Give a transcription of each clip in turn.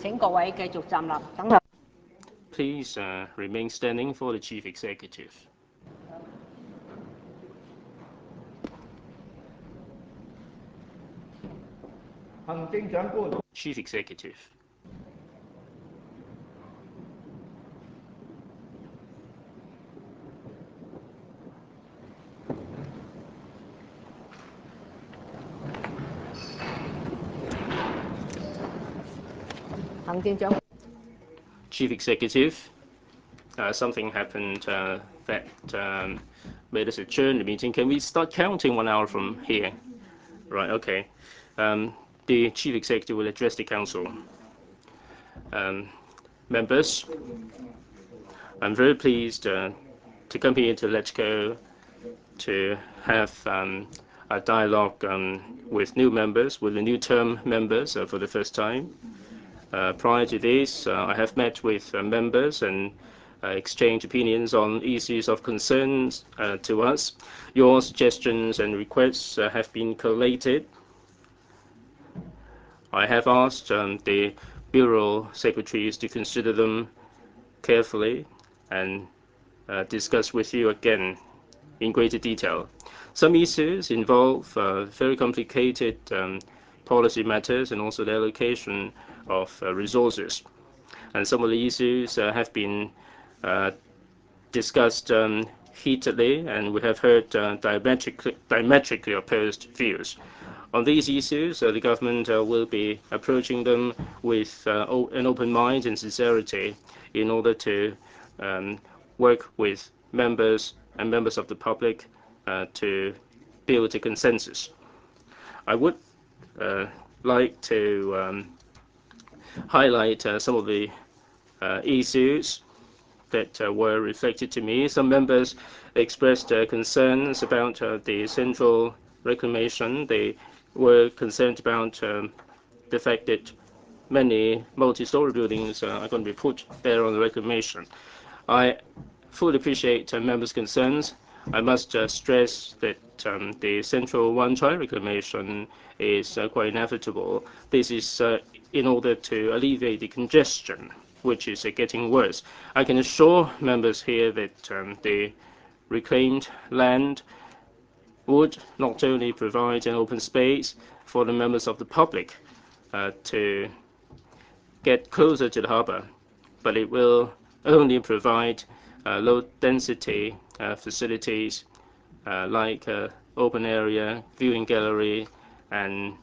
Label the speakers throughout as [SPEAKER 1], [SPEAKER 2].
[SPEAKER 1] 請各位繼續站立，等候。
[SPEAKER 2] Please remain standing for the Chief Executive.
[SPEAKER 3] 行政長官
[SPEAKER 2] Chief Executive.
[SPEAKER 1] 行政長官
[SPEAKER 2] Chief Executive. Something happened that made us adjourn the meeting. Can we start counting 1 hour from here? Right, okay. The Chief Executive will address the Council. Members, I'm very pleased to come here to LegCo to have a dialogue with new members, with the new term members for the first time. Prior to this, I have met with members and exchanged opinions on issues of concerns to us. Your suggestions and requests have been collated. I have asked the Bureau Secretaries to consider them carefully and discuss with you again in greater detail. Some issues involve very complicated policy matters and also the allocation of resources. And some of the issues have been discussed heatedly, and we have heard diametrically opposed views. On these issues, the government will be approaching them with an open mind and sincerity in order to work with members and members of the public to build a consensus. I would like to highlight some of the issues that were reflected to me. Some members expressed concerns about the central reclamation. They were concerned about the fact that many multi-story buildings are going to be put there on the reclamation. I fully appreciate members' concerns. I must stress that the central one-child reclamation is quite inevitable. This is in order to alleviate the congestion, which is getting worse. I can assure members here that the reclaimed land would not only provide an open space for the members of the public to get closer to the harbour, but it will only provide low-density facilities like open area, viewing gallery, and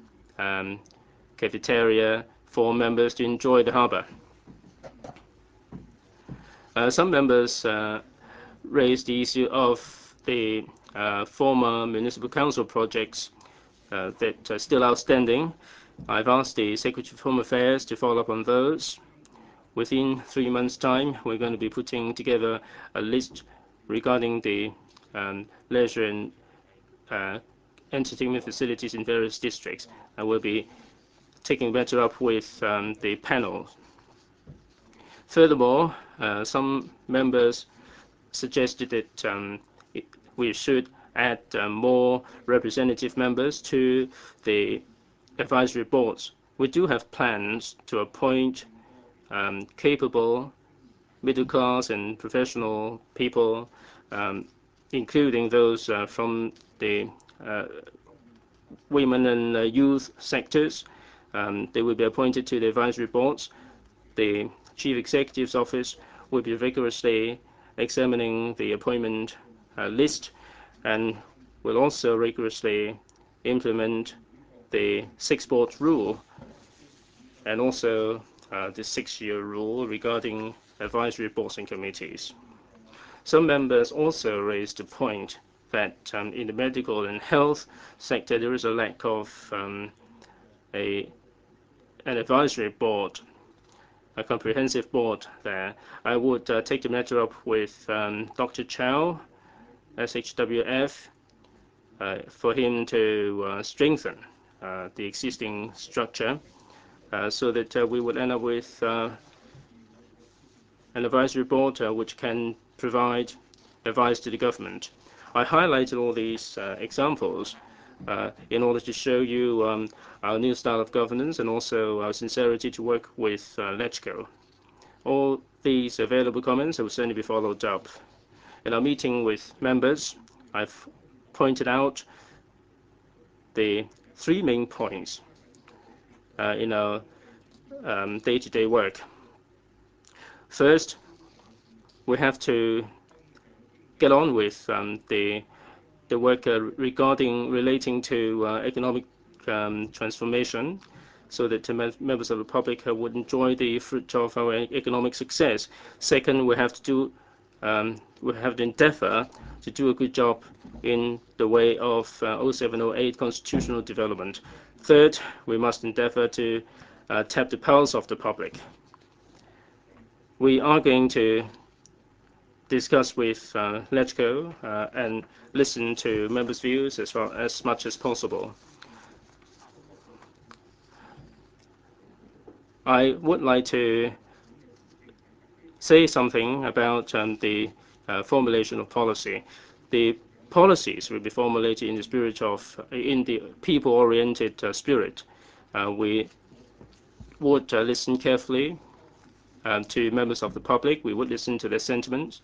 [SPEAKER 2] cafeteria for members to enjoy the harbour. Some members raised the issue of the former municipal council projects that are still outstanding. I've asked the Secretary of Home Affairs to follow up on those. Within 3 months' time, we're going to be putting together a list regarding the leisure and entertainment facilities in various districts, and we'll be taking better up with the panel. Furthermore, some members suggested that we should add more representative members to the advisory boards. We do have plans to appoint capable middle-class and professional people, including those from the women and youth sectors. They will be appointed to the advisory boards. The Chief Executive's office will be rigorously examining the appointment list and will also rigorously implement the 6-board rule and also the 6-year rule regarding advisory boards and committees. Some members also raised the point that in the medical and health sector there is a lack of an advisory board, a comprehensive board there. I would take the matter up with Dr. Chow, SHWF, for him to strengthen the existing structure so that we would end up with an advisory board which can provide advice to the government. I highlighted all these examples in order to show you our new style of governance and also our sincerity to work with LegCo. All these available comments will certainly be followed up. In our meeting with members, I've pointed out the 3 main points in our day-to-day work. First, we have to get on with the work relating to economic transformation, so that members of the public would enjoy the fruit of our economic success. Second, we have to endeavor to do a good job in the way of 0708 constitutional development. Third, we must endeavor to tap the pulse of the public. We are going to discuss with LegCo and listen to members' views as much as possible. I would like to say something about the formulation of policy. The policies will be formulated in the people-oriented spirit. We would listen carefully to members of the public. We would listen to their sentiments.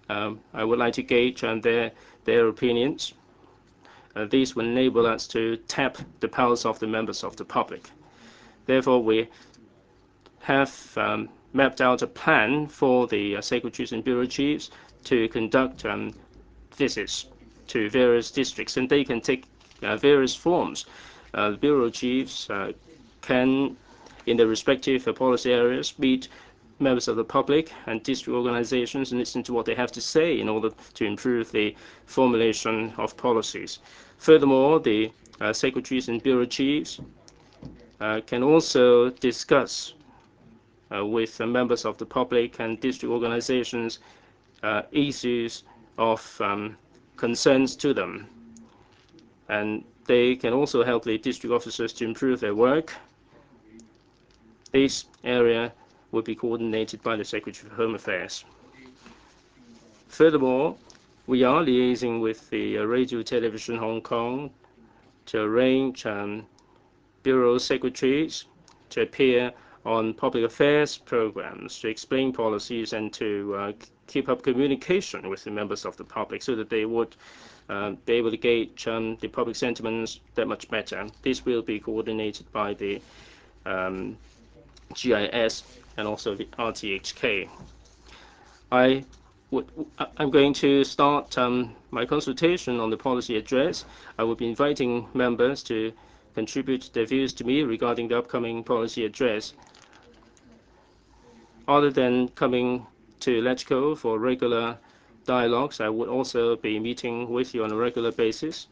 [SPEAKER 2] I would like to gauge their opinions. These will enable us to tap the pulse of the members of the public. Therefore, we have mapped out a plan for the secretaries and bureau chiefs to conduct visits to various districts, and they can take various forms. The bureau chiefs can, in their respective policy areas, meet members of the public and district organizations and listen to what they have to say in order to improve the formulation of policies. Furthermore, the secretaries and bureau chiefs can also discuss with members of the public and district organizations issues of concerns to them. And they can also help the district officers to improve their work. This area will be coordinated by the Secretary of Home Affairs. Furthermore, we are liaising with the Radio Television Hong Kong to arrange bureau secretaries to appear on public affairs programs to explain policies and to keep up communication with the members of the public so that they would be able to gauge the public sentiments that much better. This will be coordinated by the GIS and also the RTHK. I'm going to start my consultation on the policy address. I will be inviting members to contribute their views to me regarding the upcoming policy address. Other than coming to LegCo for regular dialogues, I would also be meeting with you on a regular basis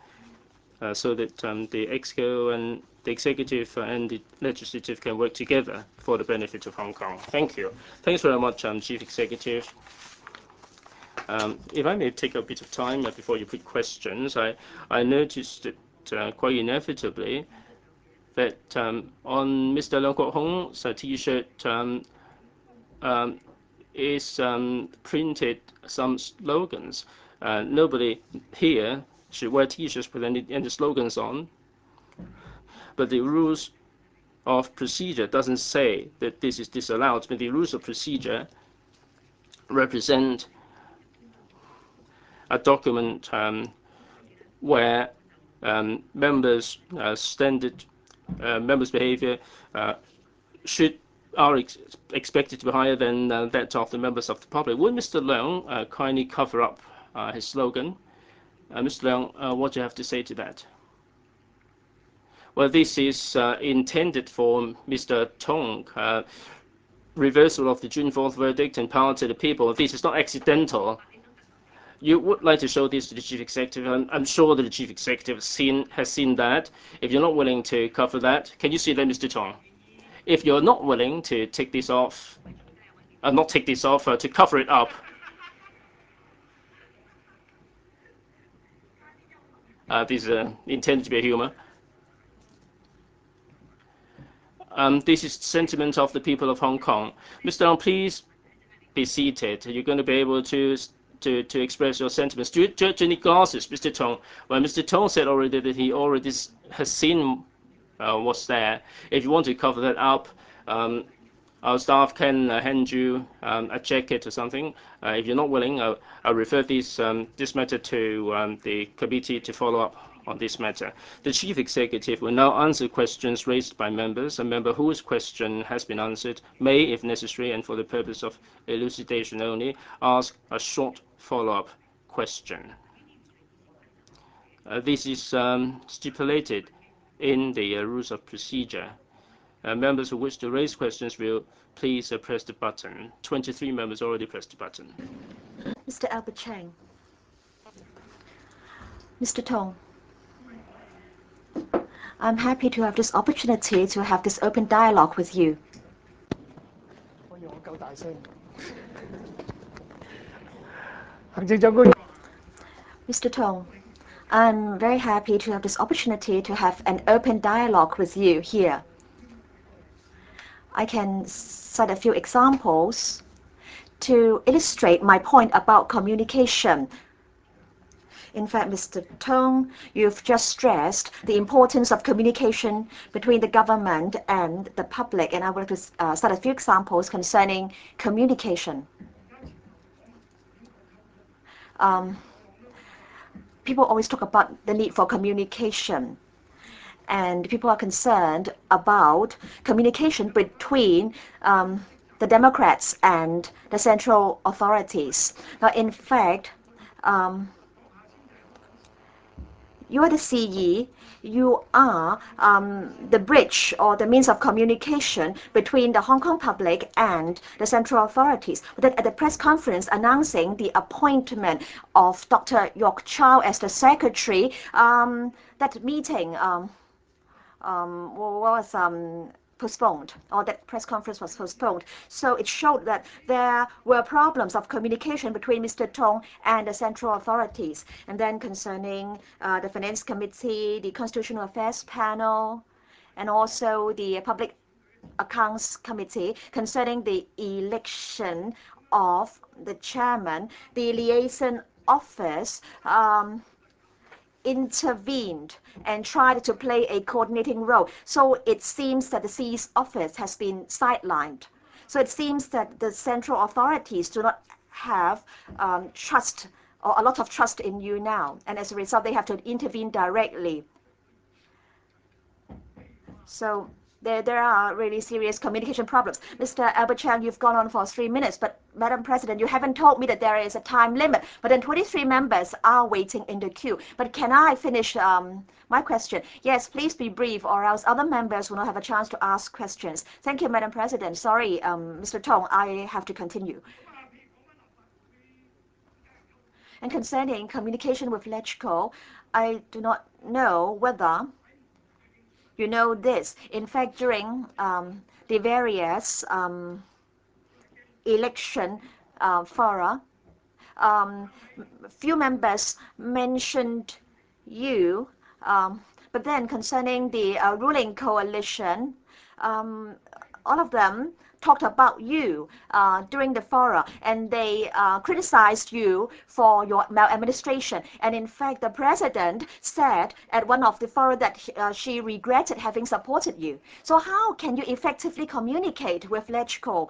[SPEAKER 2] so that the ExCo and the executive and the legislative can work together for the benefit of Hong Kong. Thank you. Thanks very much, Chief Executive. If I may take a bit of time before you put questions, I noticed that quite inevitably that on Mr. Leung Kwok-hung's T-shirt is printed some slogans. Nobody here should wear T-shirts with any slogans on, but the rules of procedure doesn't say that this is disallowed, but the rules of procedure represent a document where members' members' behavior are expected to be higher than that of the members of the public. Would Mr. Leung kindly cover up his slogan? Mr. Leung, what do you have to say to that? Well, this is intended for Mr. Tong. Reversal of the June 4th verdict and power to the people. This is not accidental. You would like to show this to the Chief Executive, and I'm sure that the Chief Executive has seen that. If you're not willing to cover that, can you see that, Mr. Tong? If you're not willing to take this off, to cover it up, this is intended to be a humor. This is the sentiment of the people of Hong Kong. Mr. Leung, please be seated. You're going to be able to to express your sentiments. Do you judge any glasses, Mr. Tong? Well, Mr. Tong said already that he already has seen what's there. If you want to cover that up, our staff can hand you a jacket or something. If you're not willing, I'll refer this matter to the committee to follow up on this matter. The Chief Executive will now answer questions raised by members. A member whose question has been answered may, if necessary and for the purpose of elucidation only, ask a short follow-up question. This is stipulated in the rules of procedure. Members who wish to raise questions will please press the button. 23 members already pressed the button.
[SPEAKER 4] Mr. Albert Cheng. Mr. Tong. I'm happy to have this opportunity to have this open dialogue with you. Mr. Tong, I'm very happy to have this opportunity to have an open dialogue with you here. I can cite a few examples to illustrate my point about communication. In fact, Mr. Tong, you've just stressed the importance of communication between the government and the public, and I would like to cite a few examples concerning communication. People always talk about the need for communication, and people are concerned about communication between the Democrats and the central authorities. Now, in fact, you are the CE, you are the bridge or the means of communication between the Hong Kong public and the central authorities. But at the press conference announcing the appointment of Dr. Yok Chow as the secretary, that meeting was postponed, or that press conference was postponed. So it showed that there were problems of communication between Mr. Tong and the central authorities. And then concerning the Finance Committee, the Constitutional Affairs Panel, and also the Public Accounts Committee concerning the election of the chairman, the liaison office intervened and tried to play a coordinating role. So it seems that the CE's office has been sidelined. So it seems that the central authorities do not have trust or a lot of trust in you now. And as a result, they have to intervene directly. So there are really serious communication problems. Mr. Albert Chang, you've gone on for 3 minutes, but Madam President, you haven't told me that there is a time limit. But then 23 members are waiting in the queue. But can I finish my question? Yes, please be brief, or else other members will not have a chance to ask questions. Thank you, Madam President. Sorry, Mr. Tong, I have to continue. And concerning communication with LegCo, I do not know whether you know this. In fact, during the various election fora, few members mentioned you, but then concerning the ruling coalition, all of them talked about you during the fora, and they criticized you for your maladministration. And in fact, the president said at one of the fora that she regretted having supported you. So how can you effectively communicate with LegCo?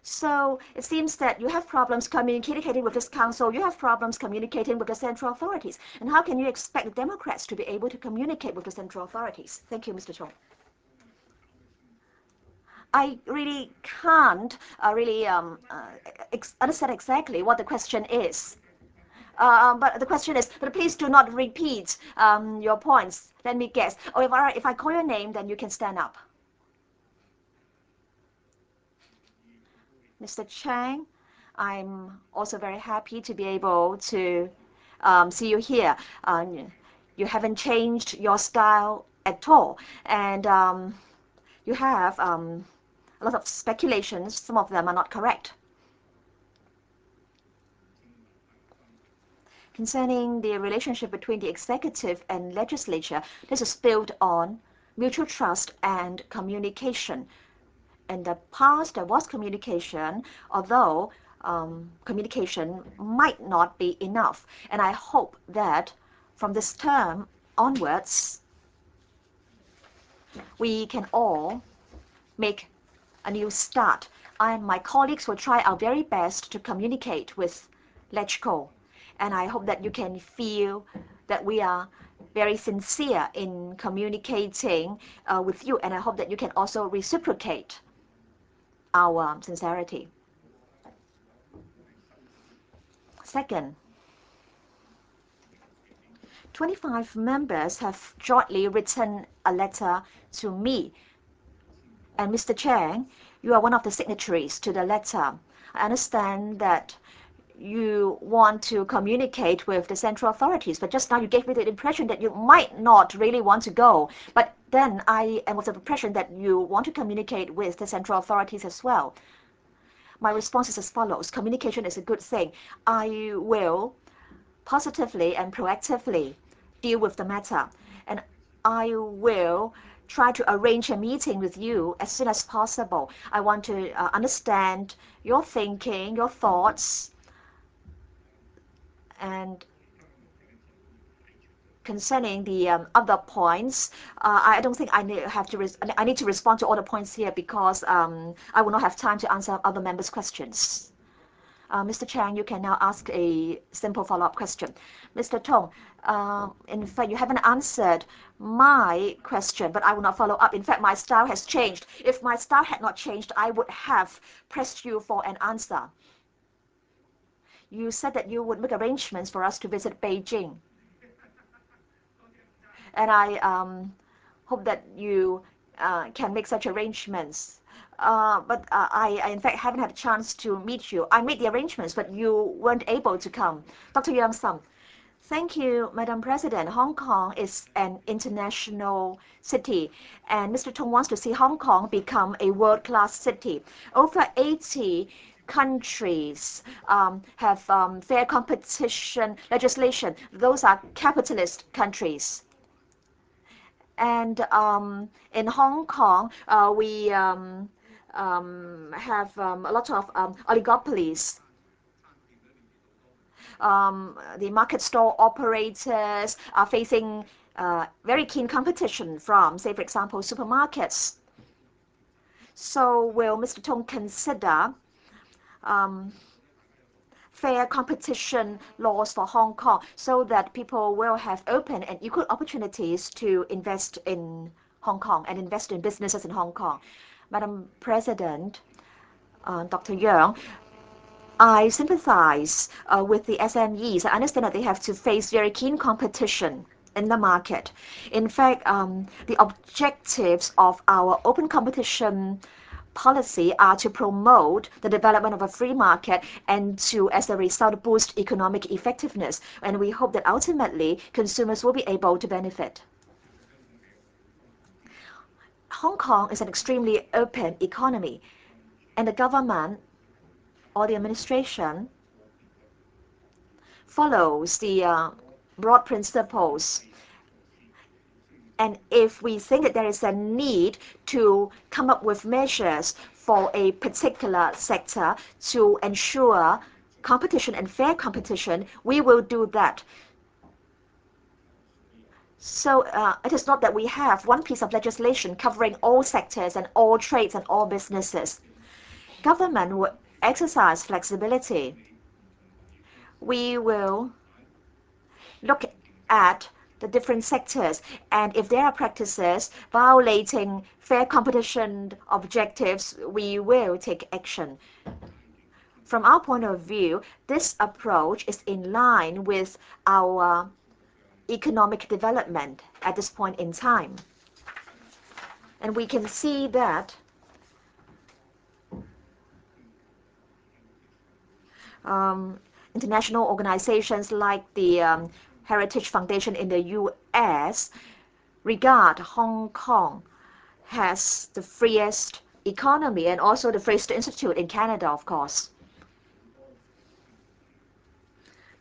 [SPEAKER 4] So it seems that you have problems communicating with this council, you have problems communicating with the central authorities. And how can you expect the Democrats to be able to communicate with the central authorities? Thank you, Mr. Chong. I really can't understand exactly what the question is. But the question is, but please do not repeat your points. Let me guess. Or if I call your name, then you can stand up. Mr. Chang, I'm also very happy to be able to see you here. You haven't changed your style at all. And you have a lot of speculations. Some of them are not correct. Concerning the relationship between the executive and legislature, this is built on mutual trust and communication. In the past, there was communication, although communication might not be enough. And I hope that from this term onwards, we can all make a new start. And my colleagues will try our very best to communicate with LegCo. And I hope that you can feel that we are very sincere in communicating with you. And I hope that you can also reciprocate our sincerity. Second, 25 members have jointly written a letter to me. And Mr. Cheng, you are one of the signatories to the letter. I understand that you want to communicate with the central authorities, but just now you gave me the impression that you might not really want to go. But then I am of the impression that you want to communicate with the central authorities as well. My response is as follows. Communication is a good thing. I will positively and proactively deal with the matter. And I will try to arrange a meeting with you as soon as possible. I want to understand your thinking, your thoughts, and concerning the other points, I don't think I need to respond to all the points here because I will not have time to answer other members' questions. Mr. Chang, you can now ask a simple follow-up question. Mr. Tong, in fact, you haven't answered my question, but I will not follow up. In fact, my style has changed. If my style had not changed, I would have pressed you for an answer. You said that you would make arrangements for us to visit Beijing. And I hope that you can make such arrangements. But I, in fact, haven't had a chance to meet you. I made the arrangements, but you weren't able to come. Dr. Yang Sum. Thank you, Madam President. Hong Kong is an international city, and Mr. Tong wants to see Hong Kong become a world-class city. Over 80 countries have fair competition legislation. Those are capitalist countries. And in Hong Kong, we have a lot of oligopolies. The market store operators are facing very keen competition from, say, for example, supermarkets. So will Mr. Tong consider fair competition laws for Hong Kong so that people will have open and equal opportunities to invest in Hong Kong and invest in businesses in Hong Kong? Madam President, Dr. Yang, I sympathize with the SMEs. I understand that they have to face very keen competition in the market. In fact, the objectives of our open competition policy are to promote the development of a free market and to, as a result, boost economic effectiveness. And we hope that ultimately consumers will be able to benefit. Hong Kong is an extremely open economy, and the government or the administration follows the broad principles. And if we think that there is a need to come up with measures for a particular sector to ensure competition and fair competition, we will do that. So it is not that we have one piece of legislation covering all sectors and all trades and all businesses. Government will exercise flexibility. We will look at the different sectors, and if there are practices violating fair competition objectives, we will take action. From our point of view, this approach is in line with our economic development at this point in time. And we can see that international organizations like the Heritage Foundation in the US regard Hong Kong as the freest economy and also the freest institute in Canada, of course.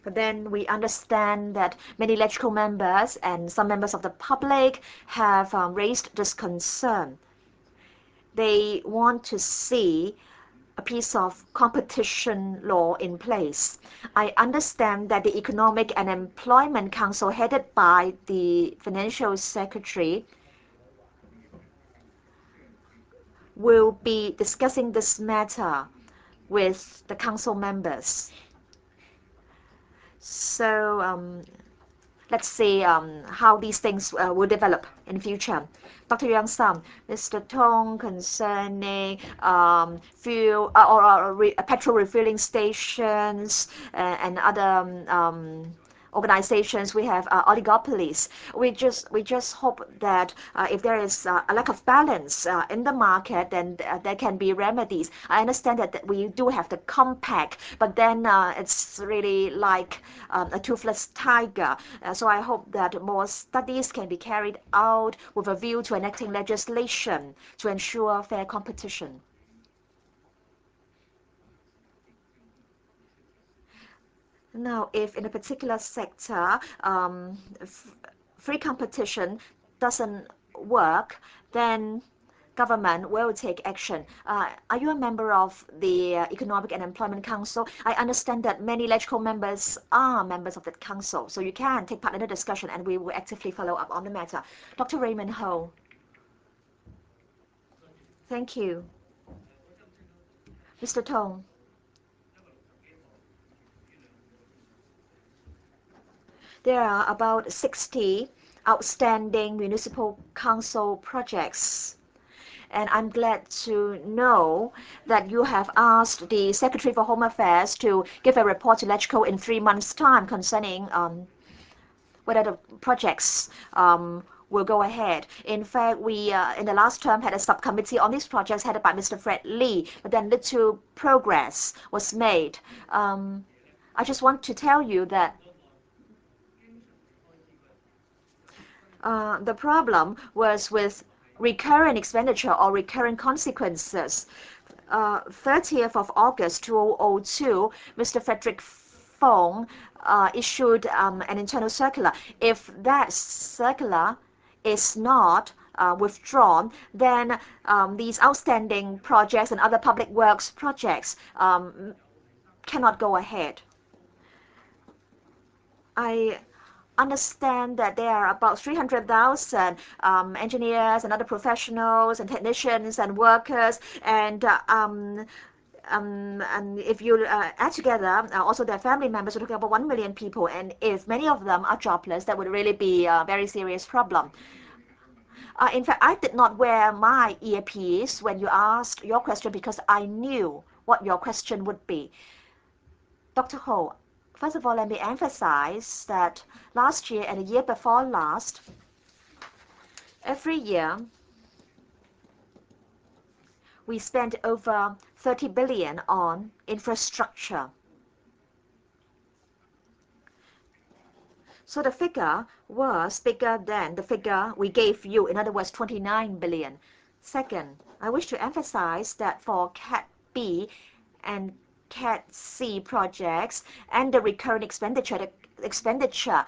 [SPEAKER 4] But then we understand that many LegCo members and some members of the public have raised this concern. They want to see a piece of competition law in place. I understand that the Economic and Employment Council, headed by the Financial Secretary, will be discussing this matter with the council members. So let's see how these things will develop in future. Dr. Yang Sam, Mr. Tong, concerning fuel petrol refilling stations and other organizations, we have oligopolies. We just hope that if there is a lack of balance in the market, then there can be remedies. I understand that we do have the compact, but then it's really like a toothless tiger. So I hope that more studies can be carried out with a view to enacting legislation to ensure fair competition. Now, if in a particular sector free competition doesn't work, then government will take action. Are you a member of the Economic and Employment Council? I understand that many LegCo members are members of that council, so you can take part in the discussion and we will actively follow up on the matter. Dr. Raymond Ho. Thank you. Mr. Tong. There are about 60 outstanding municipal council projects. And I'm glad to know that you have asked the Secretary for Home Affairs to give a report to LegCo in 3 months' time concerning whether the projects will go ahead. In fact, we in the last term had a subcommittee on these projects headed by Mr. Fred Lee, but then little progress was made. I just want to tell you that the problem was with recurrent expenditure or recurrent consequences. 30th of August 2002, Mr. Frederick Fong issued an internal circular. If that circular is not withdrawn, then these outstanding projects and other public works projects cannot go ahead. I understand that there are about 300,000 engineers and other professionals and technicians and workers, and if you add together also their family members, we're talking about 1 million people, and if many of them are jobless, that would really be a very serious problem. In fact, I did not wear my earpiece when you asked your question because I knew what your question would be. Dr. Ho, first of all, let me emphasize that last year and the year before last, every year, we spent over 30 billion on infrastructure. So the figure was bigger than the figure we gave you, in other words, 29 billion. Second, I wish to emphasize that for Cat B and Cat C projects and the recurrent expenditure, the expenditure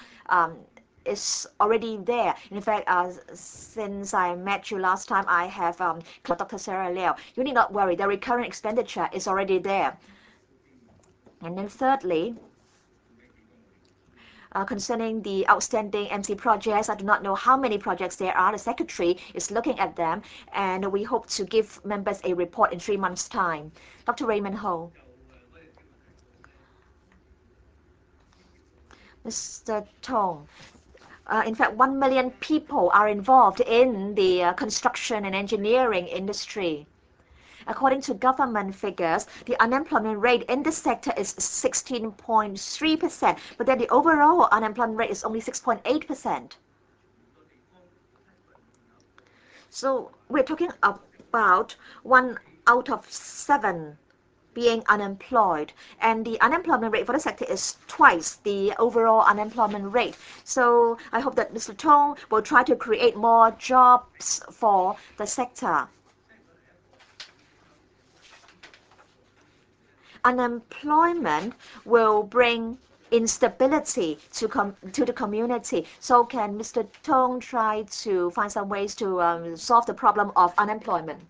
[SPEAKER 4] is already there. In fact, since I met you last time, I have Dr. Sarah Liao. You need not worry, the recurrent expenditure is already there. And then thirdly, concerning the outstanding MC projects, I do not know how many projects there are. The Secretary is looking at them, and we hope to give members a report in 3 months' time. Dr. Raymond Ho. Mr. Tong, in fact, 1 million people are involved in the construction and engineering industry. According to government figures, the unemployment rate in this sector is 16.3%, but then the overall unemployment rate is only 6.8%. So we're talking about 1 out of 7 being unemployed, and the unemployment rate for the sector is twice the overall unemployment rate. So I hope that Mr. Tong will try to create more jobs for the sector. Unemployment will bring instability to the community. So can Mr. Tong try to find some ways to solve the problem of unemployment?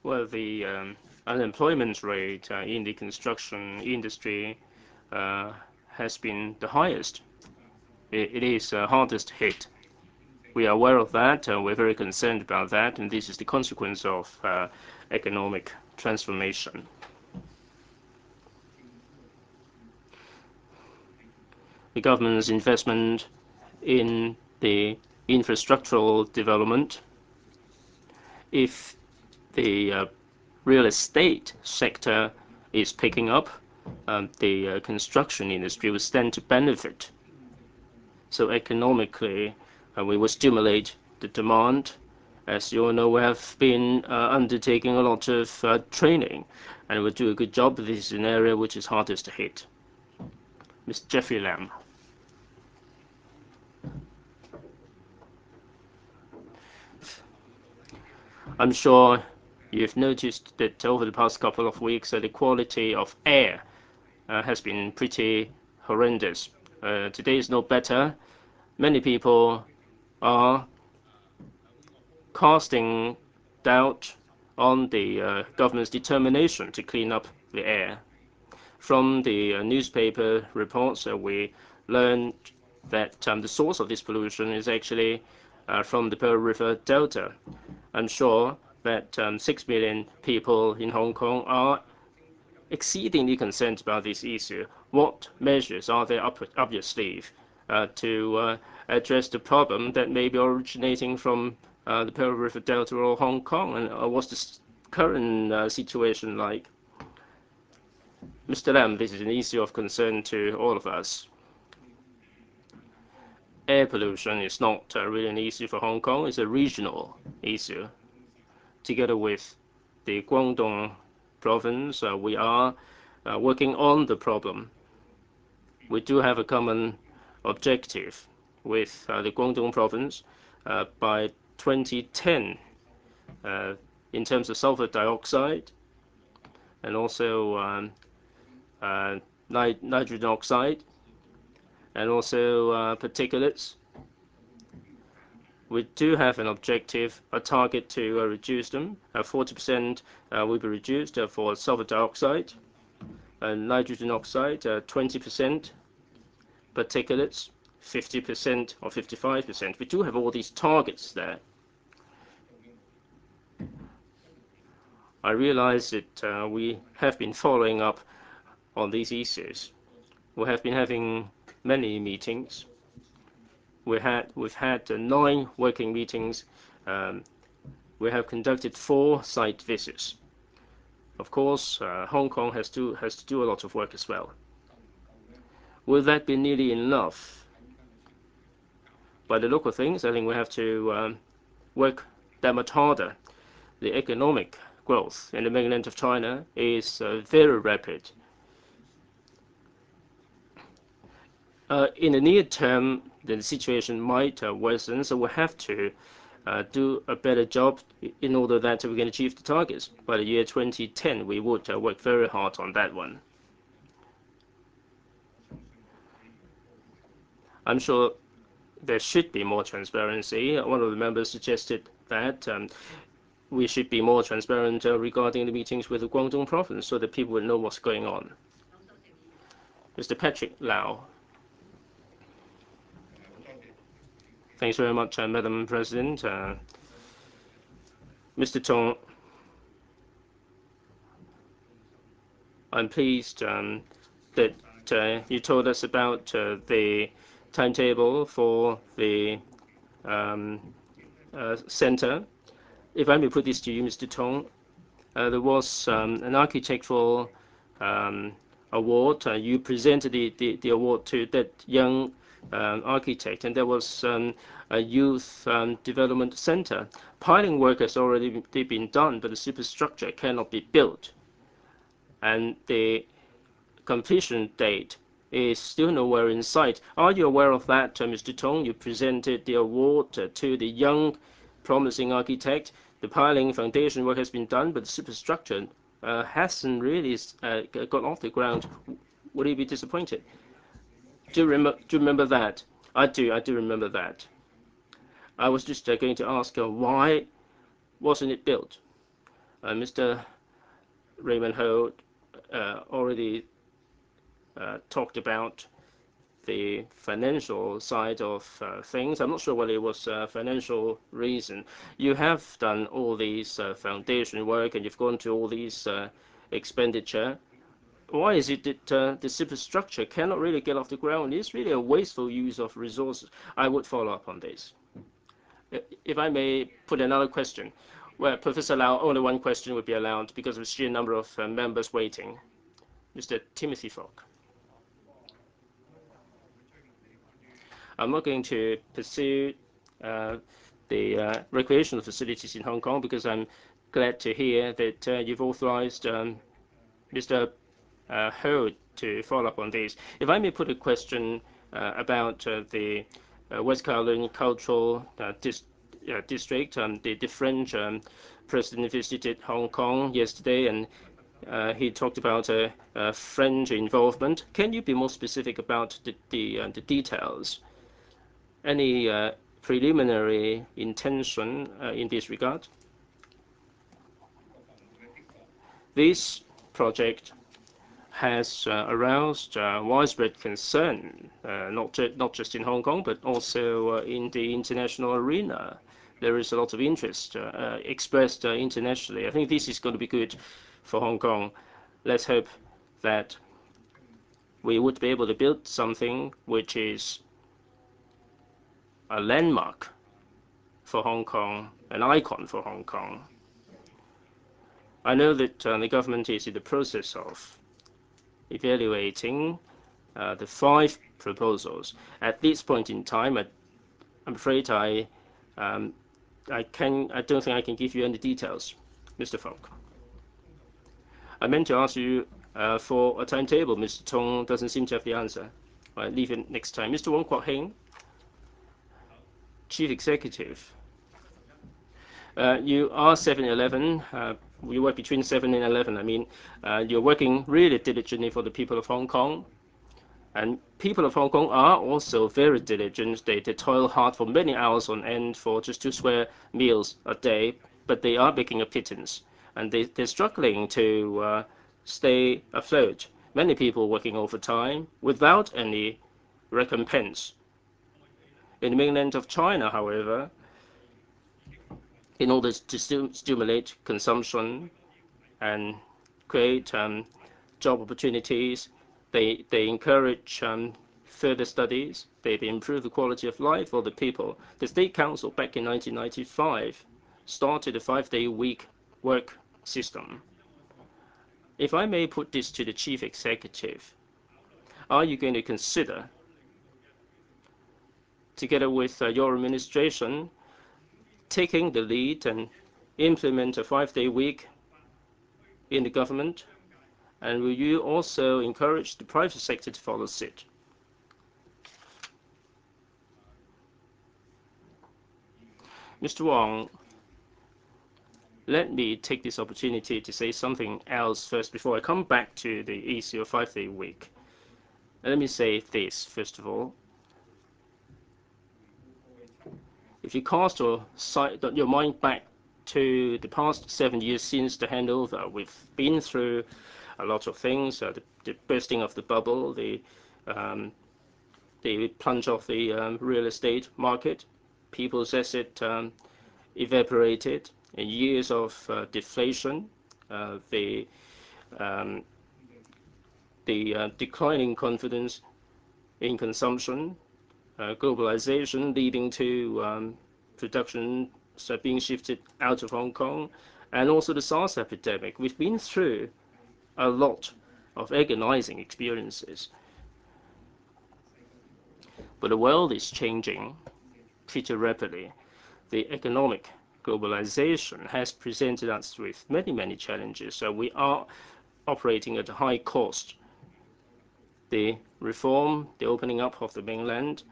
[SPEAKER 2] Well, the unemployment rate in the construction industry has been the highest. It is hardest hit. We are aware of that, we're very concerned about that, and this is the consequence of economic transformation. The government's investment in the infrastructural development, if the real estate sector is picking up, the construction industry will stand to benefit. So economically, we will stimulate the demand. As you all know, we have been undertaking a lot of training, and we'll do a good job. This is an area which is hardest to hit. Mr. Jeffrey Lam. I'm sure you've noticed that over the past couple of weeks, the quality of air has been pretty horrendous. Today is no better. Many people are casting doubt on the government's determination to clean up the air. From the newspaper reports, we learned that the source of this pollution is actually from the Pearl River Delta. I'm sure that 6 million people in Hong Kong are exceedingly concerned about this issue. What measures are there up your sleeve to address the problem that may be originating from the Pearl River Delta or Hong Kong? And what's the current situation like? Mr. Lam, this is an issue of concern to all of us. Air pollution is not really an issue for Hong Kong. It's a regional issue. Together with the Guangdong province, we are working on the problem. We do have a common objective with the Guangdong province by 2010 in terms of sulfur dioxide and also nitrogen oxide and also particulates. We do have an objective, a target to reduce them. 40% will be reduced for sulfur dioxide, nitrogen oxide 20%, particulates 50% or 55%. We do have all these targets there. I realize that we have been following up on these issues. We have been having many meetings. We've had 9 working meetings. We have conducted 4 site visits. Of course, Hong Kong has to do a lot of work as well. Will that be nearly enough? By the look of things, I think we have to work that much harder. The economic growth in the mainland of China is very rapid. In the near term, the situation might worsen, so we have to do a better job in order that we can achieve the targets. By the year 2010, we would work very hard on that one. I'm sure there should be more transparency. One of the members suggested that we should be more transparent regarding the meetings with the Guangdong province so that people will know what's going on. Mr. Patrick Lau. Thanks very much, Madam President. Mr. Tong, I'm pleased that you told us about the timetable for the center. If I may put this to you, Mr. Tong, there was an architectural award. You presented the award to that young architect, and there was a youth development center. Piling work has already been done, but the superstructure cannot be built, and the completion date is still nowhere in sight. Are you aware of that, Mr. Tong? You presented the award to the young, promising architect. The piling foundation work has been done, but the superstructure hasn't really got off the ground. Would you be disappointed? Do you remember that? I do remember that. I was just going to ask why wasn't it built? Mr. Raymond Ho already talked about the financial side of things. I'm not sure whether it was a financial reason. You have done all these foundation work and you've gone to all these expenditure. Why is it that the superstructure cannot really get off the ground? It's really a wasteful use of resources. I would follow up on this. If I may put another question. Well, Professor Lau, only one question would be allowed because of the sheer number of members waiting. Mr. Timothy Falk. I'm not going to pursue the recreational facilities in Hong Kong because I'm glad to hear that you've authorized Mr. Ho to follow up on this. If I may put a question about the West Kowloon Cultural District, the French president visited Hong Kong yesterday and he talked about French involvement. Can you be more specific about the details? Any preliminary intention in this regard? This project has aroused widespread concern, not just in Hong Kong, but also in the international arena. There is a lot of interest expressed internationally. I think this is going to be good for Hong Kong. Let's hope that we would be able to build something which is a landmark for Hong Kong, an icon for Hong Kong. I know that the government is in the process of evaluating the 5 proposals. At this point in time, I'm afraid I don't think I can give you any details, Mr. Falk. I meant to ask you for a timetable. Mr. Tong doesn't seem to have the answer. I'll leave it next time. Mr. Wong Kwok-hung, Chief Executive. You are 7-Eleven. You work between 7 and 11. I mean, you're working really diligently for the people of Hong Kong. And people of Hong Kong are also very diligent. They toil hard for many hours on end for just 2 square meals a day, but they are making a pittance. And they're struggling to stay afloat. Many people working overtime without any recompense. In the mainland of China, however, in order to stimulate consumption and create job opportunities, they encourage further studies. They've improved the quality of life for the people. The State Council back in 1995 started a 5-day week work system. If I may put this to the Chief Executive, are you going to consider, together with your administration, taking the lead and implement a 5-day week in the government? And will you also encourage the private sector to follow suit? Mr. Wong, let me take this opportunity to say something else first before I come back to the issue of 5-day week. Let me say this, first of all. If you cast your mind back to the past 7 years since the handover, we've been through a lot of things, the bursting of the bubble, the plunge of the real estate market, people's asset evaporated, and years of deflation, the declining confidence in consumption, globalization leading to production being shifted out of Hong Kong, and also the SARS epidemic. We've been through a lot of agonizing experiences. But the world is changing pretty rapidly. The economic globalization has presented us with many, many challenges. So we are operating at a high cost. The reform, the opening up of the mainland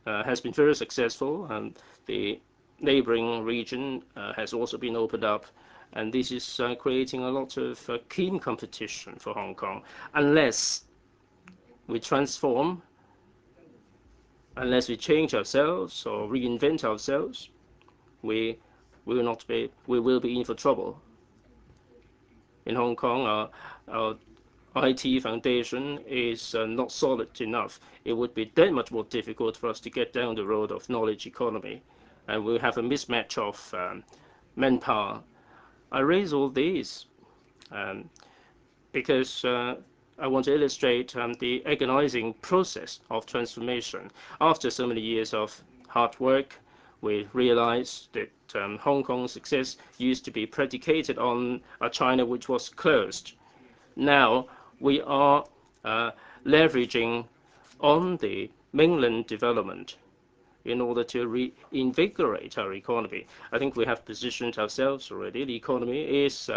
[SPEAKER 2] has been very successful, and the neighboring region has also been opened up. And this is creating a lot of keen competition for Hong Kong. Unless we transform, unless we change ourselves or reinvent ourselves, we will be in for trouble. in Hong Kong, our IT foundation is not solid enough. It would be that much more difficult for us to get down the road of knowledge economy, and we'll have a mismatch of manpower. I raise all these because I want to illustrate the agonizing process of transformation. After so many years of hard work, we realized that Hong Kong's success used to be predicated on a China which was closed. Now we are leveraging on the mainland development in order to reinvigorate our economy. I think we have positioned ourselves already. The economy is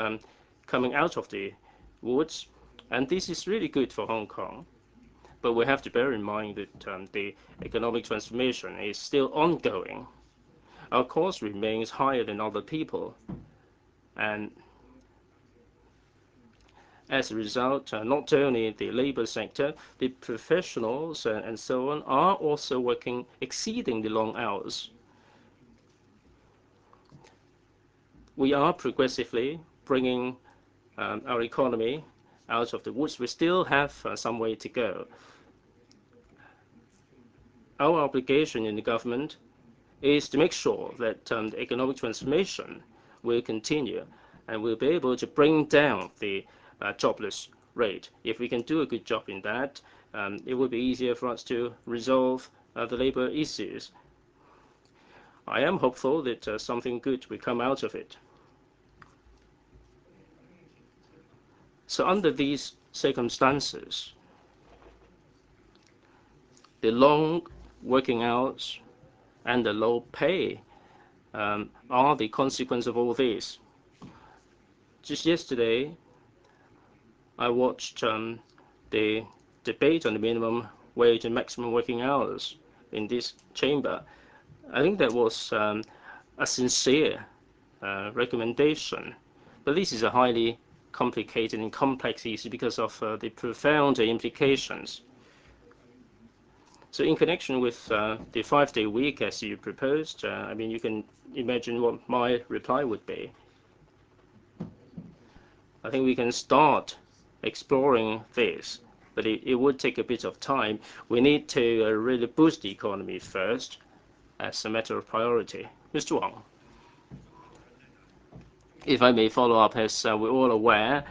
[SPEAKER 2] coming out of the woods, and this is really good for Hong Kong. But we have to bear in mind that the economic transformation is still ongoing. Our cost remains higher than other people, and as a result, not only the labor sector, the professionals and so on are also working exceedingly long hours. We are progressively bringing our economy out of the woods. We still have some way to go. Our obligation in the government is to make sure that the economic transformation will continue, and we'll be able to bring down the jobless rate. If we can do a good job in that, it will be easier for us to resolve the labor issues. I am hopeful that something good will come out of it. So under these circumstances, the long working hours and the low pay are the consequence of all this. Just yesterday, I watched the debate on the minimum wage and maximum working hours in this chamber. I think that was a sincere recommendation, but this is a highly complicated and complex issue because of the profound implications. So in connection with the 5-day week as you proposed, I mean, you can imagine what my reply would be. I think we can start exploring this, but it would take a bit of time. We need to really boost the economy first as a matter of priority. Mr. Wang, if I may follow up, as we're all aware,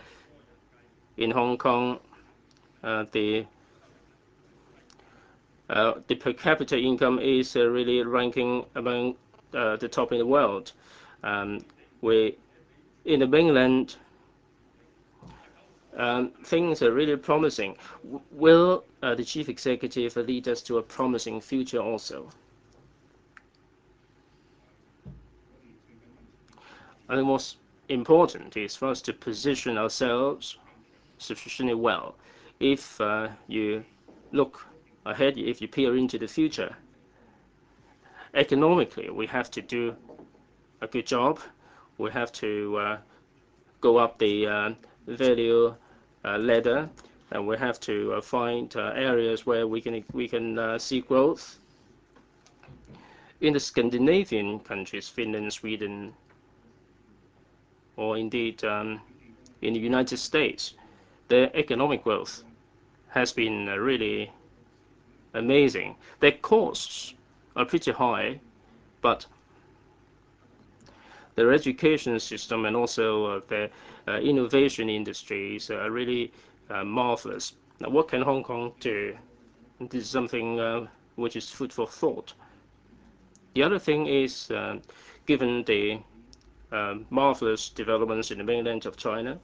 [SPEAKER 2] in Hong Kong, the per capita income is really ranking among the top in the world. In the mainland, things are really promising. Will the chief executive lead us to a promising future also? I think what's important is for us to position ourselves sufficiently well. If you look ahead, if you peer into the future, economically, we have to do a good job. We have to go up the value ladder, and we have to find areas where we can see growth. In the Scandinavian countries, Finland, Sweden, or indeed in the United States, the economic growth has been really amazing. Their costs are pretty high, but their education system and also their innovation industries are really marvelous. Now, what can Hong Kong do? This is something which is food for thought. The other thing is, given the marvelous developments in the mainland of China,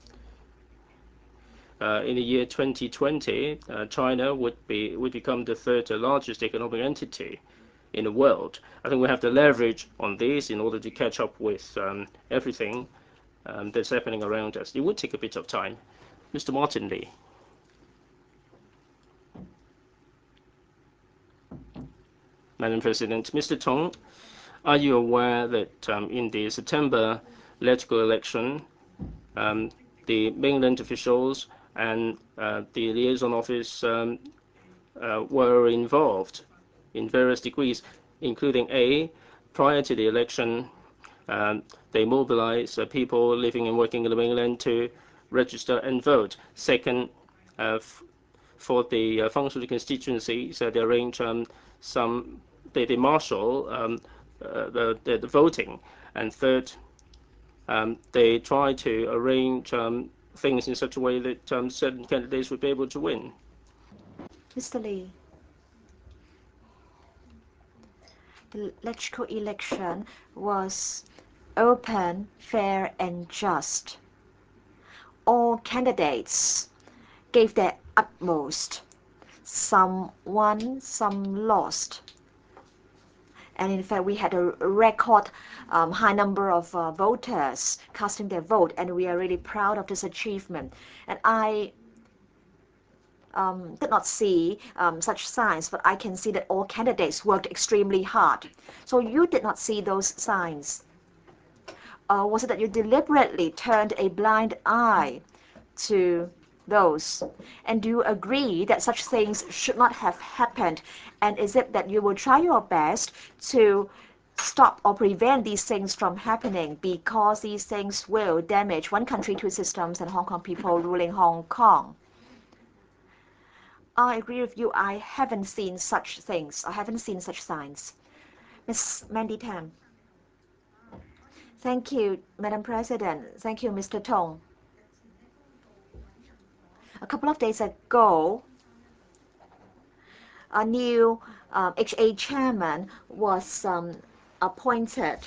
[SPEAKER 2] in the year 2020, China would become the third largest economic entity in the world. I think we have to leverage on this in order to catch up with everything that's happening around us. It would take a bit of time. Mr. Martin Lee. Madam President, Mr. Tong, are you aware that in the September LegCo election, the mainland officials and the liaison office were involved in various degrees, including prior to the election, they mobilized people living and working in the mainland to register and vote. Second, for the functional constituencies, they arrange they marshal the voting. And third, they try to arrange things in such a way that certain candidates would be able to win.
[SPEAKER 4] Mr. Lee, the LegCo election was open, fair, and just. All candidates gave their utmost. Some won, some lost. And in fact, we had a record high number of voters casting their vote, and we are really proud of this achievement. And I did not see such signs, but I can see that all candidates worked extremely hard. So you did not see those signs. Was it that you deliberately turned a blind eye to those? And do you agree that such things should not have happened? And is it that you will try your best to stop or prevent these things from happening, because these things will damage one country, two systems, and Hong Kong people ruling Hong Kong? I agree with you. I haven't seen such things. I haven't seen such signs. Ms. Mandy Tam. Thank you, Madam President. Thank you, Mr. Tong. A couple of days ago, a new HA chairman was appointed.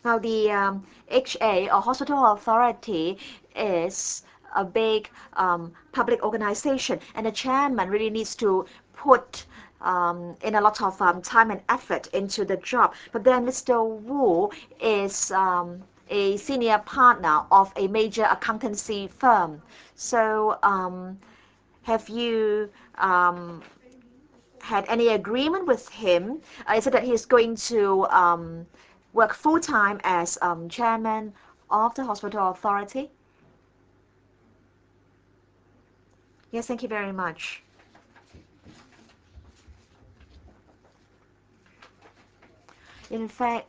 [SPEAKER 4] Now, the HA, or Hospital Authority, is a big public organization, and the chairman really needs to put in a lot of time and effort into the job. But then Mr. Wu is a senior partner of a major accountancy firm. So have you had any agreement with him? Is it that he's going to work full-time as chairman of the Hospital Authority? Yes, thank you very much. In fact,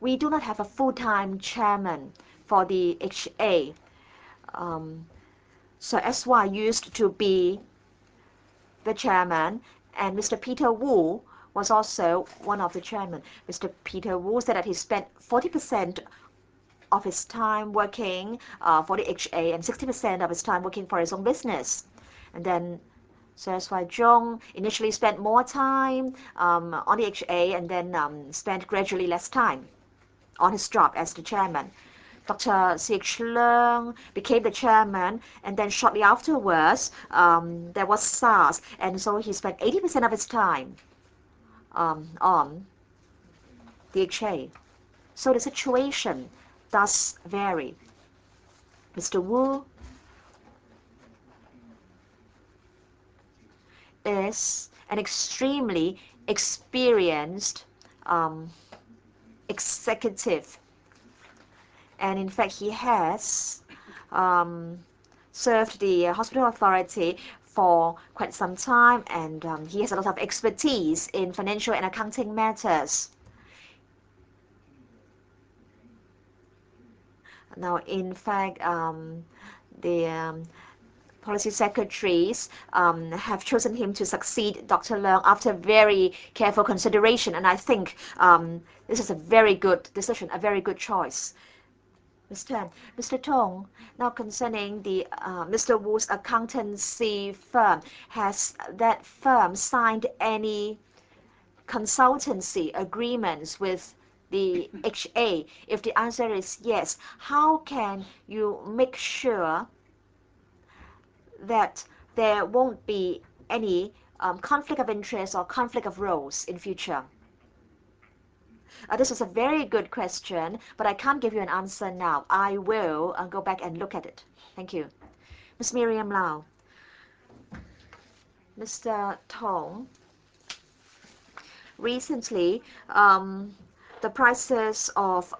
[SPEAKER 4] we do not have a full-time chairman for the HA. So SY used to be the chairman, and Mr. Peter Wu was also one of the chairmen. Mr. Peter Wu said that he spent 40% of his time working for the HA and 60% of his time working for his own business. And then Sir Swai Jung initially spent more time on the HA and then spent gradually less time on his job as the chairman. Dr. CH Leung became the chairman, and then shortly afterwards, there was SARS, and so he spent 80% of his time on the HA. So the situation does vary. Mr. Wu is an extremely experienced executive. And in fact, he has served the Hospital Authority for quite some time, and he has a lot of expertise in financial and accounting matters. Now, in fact, the policy secretaries have chosen him to succeed Dr. Leung after very careful consideration, and I think this is a very good decision, a very good choice. Mr. Tong, now concerning the Mr. Wu's accountancy firm, has that firm signed any consultancy agreements with the HA? If the answer is yes, how can you make sure that there won't be any conflict of interest or conflict of roles in future? This is a very good question, but I can't give you an answer now. I will go back and look at it. Thank you. Ms. Miriam Lau. Mr. Tong, recently, the prices of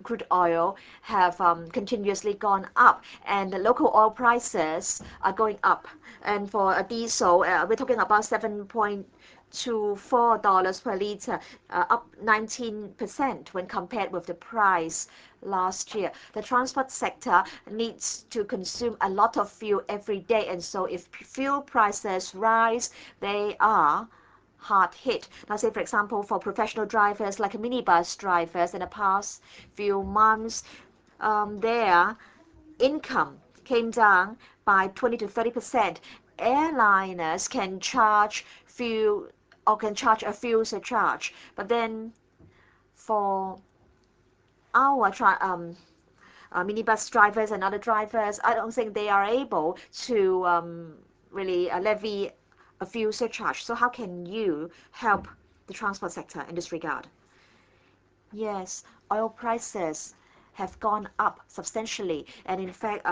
[SPEAKER 4] crude oil have continuously gone up, and the local oil prices are going up. And for a diesel, we're talking about 7.2 to $4 per liter, up 19% when compared with the price last year. The transport sector needs to consume a lot of fuel every day, and so if fuel prices rise, they are hard hit. Now, say for example, for professional drivers like minibus drivers, in the past few months, their income came down by 20 to 30%. Airliners can charge fuel or can charge a fuel surcharge, but then for our minibus drivers and other drivers, I don't think they are able to really levy a fuel surcharge. So how can you help the transport sector in this regard? Yes, oil prices have gone up substantially, and in fact,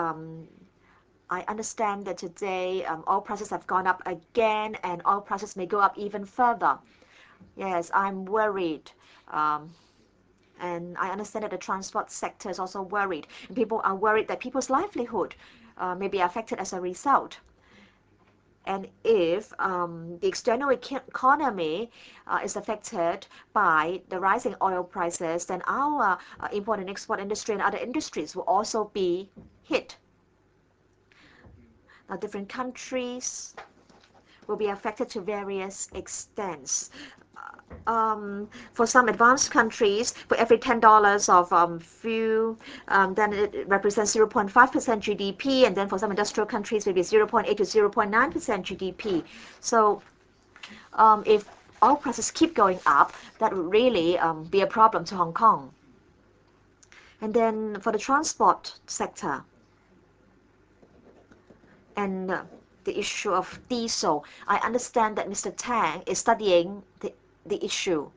[SPEAKER 4] I understand that today oil prices have gone up again, and oil prices may go up even further. Yes, I'm worried. And I understand that the transport sector is also worried. And people are worried that people's livelihood may be affected as a result. And if the external economy is affected by the rising oil prices, then our import and export industry and other industries will also be hit. Now, different countries will be affected to various extents. For some advanced countries, for every $10 of fuel, then it represents 0.5% GDP, and then for some industrial countries, maybe 0.8 to 0.9% GDP. So if oil prices keep going up, that would really be a problem to Hong Kong. And then for the transport sector and the issue of diesel, I understand that Mr. Tang is studying the issue.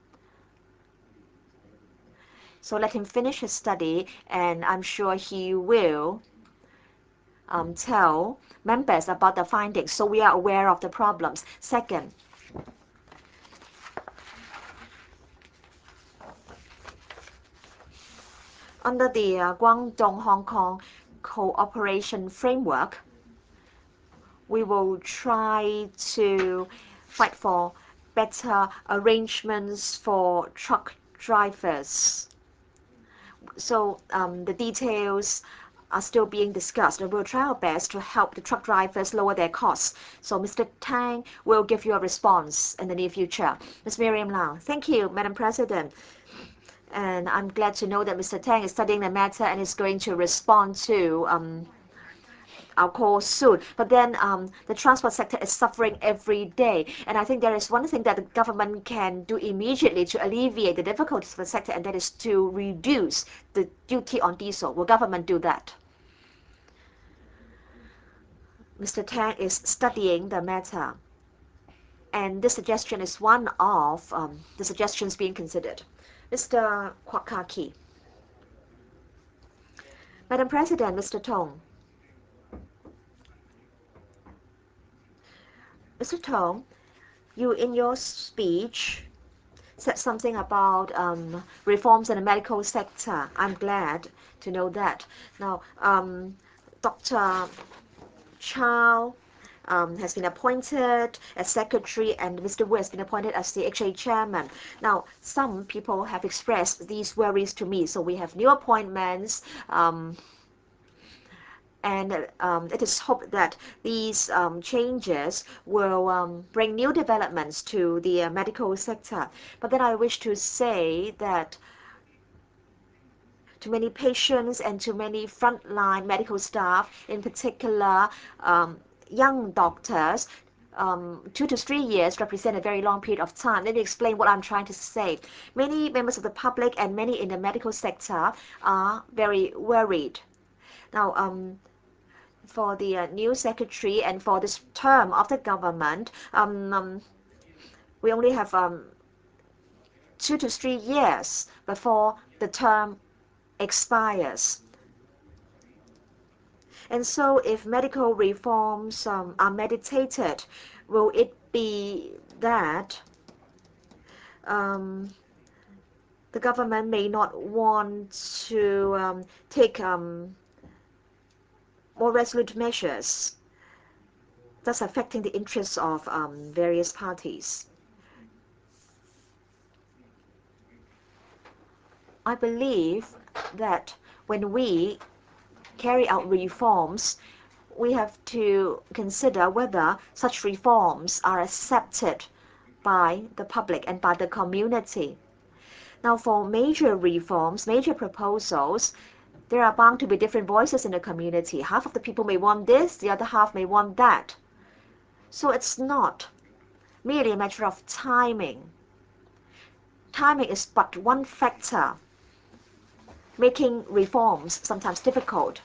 [SPEAKER 4] So let him finish his study, and I'm sure he will tell members about the findings, so we are aware of the problems. Second, under the Guangdong-Hong Kong cooperation framework, we will try to fight for better arrangements for truck drivers. So the details are still being discussed, and we'll try our best to help the truck drivers lower their costs. So Mr. Tang will give you a response in the near future. Ms. Miriam Lau. Thank you, Madam President. And I'm glad to know that Mr. Tang is studying the matter and is going to respond to our call soon. But then the transport sector is suffering every day. And I think there is one thing that the government can do immediately to alleviate the difficulties of the sector, and that is to reduce the duty on diesel. Will government do that? Mr. Tang is studying the matter. And this suggestion is one of the suggestions being considered. Mr. Kwok-hung. Madam President, Mr. Tong. Mr. Tong, you in your speech said something about reforms in the medical sector. I'm glad to know that. Now, Dr. Chow has been appointed as secretary, and Mr. Wu has been appointed as the HA chairman. Now, some people have expressed these worries to me, so we have new appointments, and it is hoped that these changes will bring new developments to the medical sector. But then I wish to say that to many patients and to many frontline medical staff, in particular young doctors, 2 to 3 years represent a very long period of time. Let me explain what I'm trying to say. Many members of the public and many in the medical sector are very worried. Now, for the new secretary and for this term of the government, we only have 2 to 3 years before the term expires. And so if medical reforms are meditated, will it be that the government may not want to take more resolute measures, thus affecting the interests of various parties? I believe that when we carry out reforms, we have to consider whether such reforms are accepted by the public and by the community. Now, for major reforms, major proposals, there are bound to be different voices in the community. Half of the people may want this, the other half may want that. So it's not merely a matter of timing. Timing is but one factor, making reforms sometimes difficult.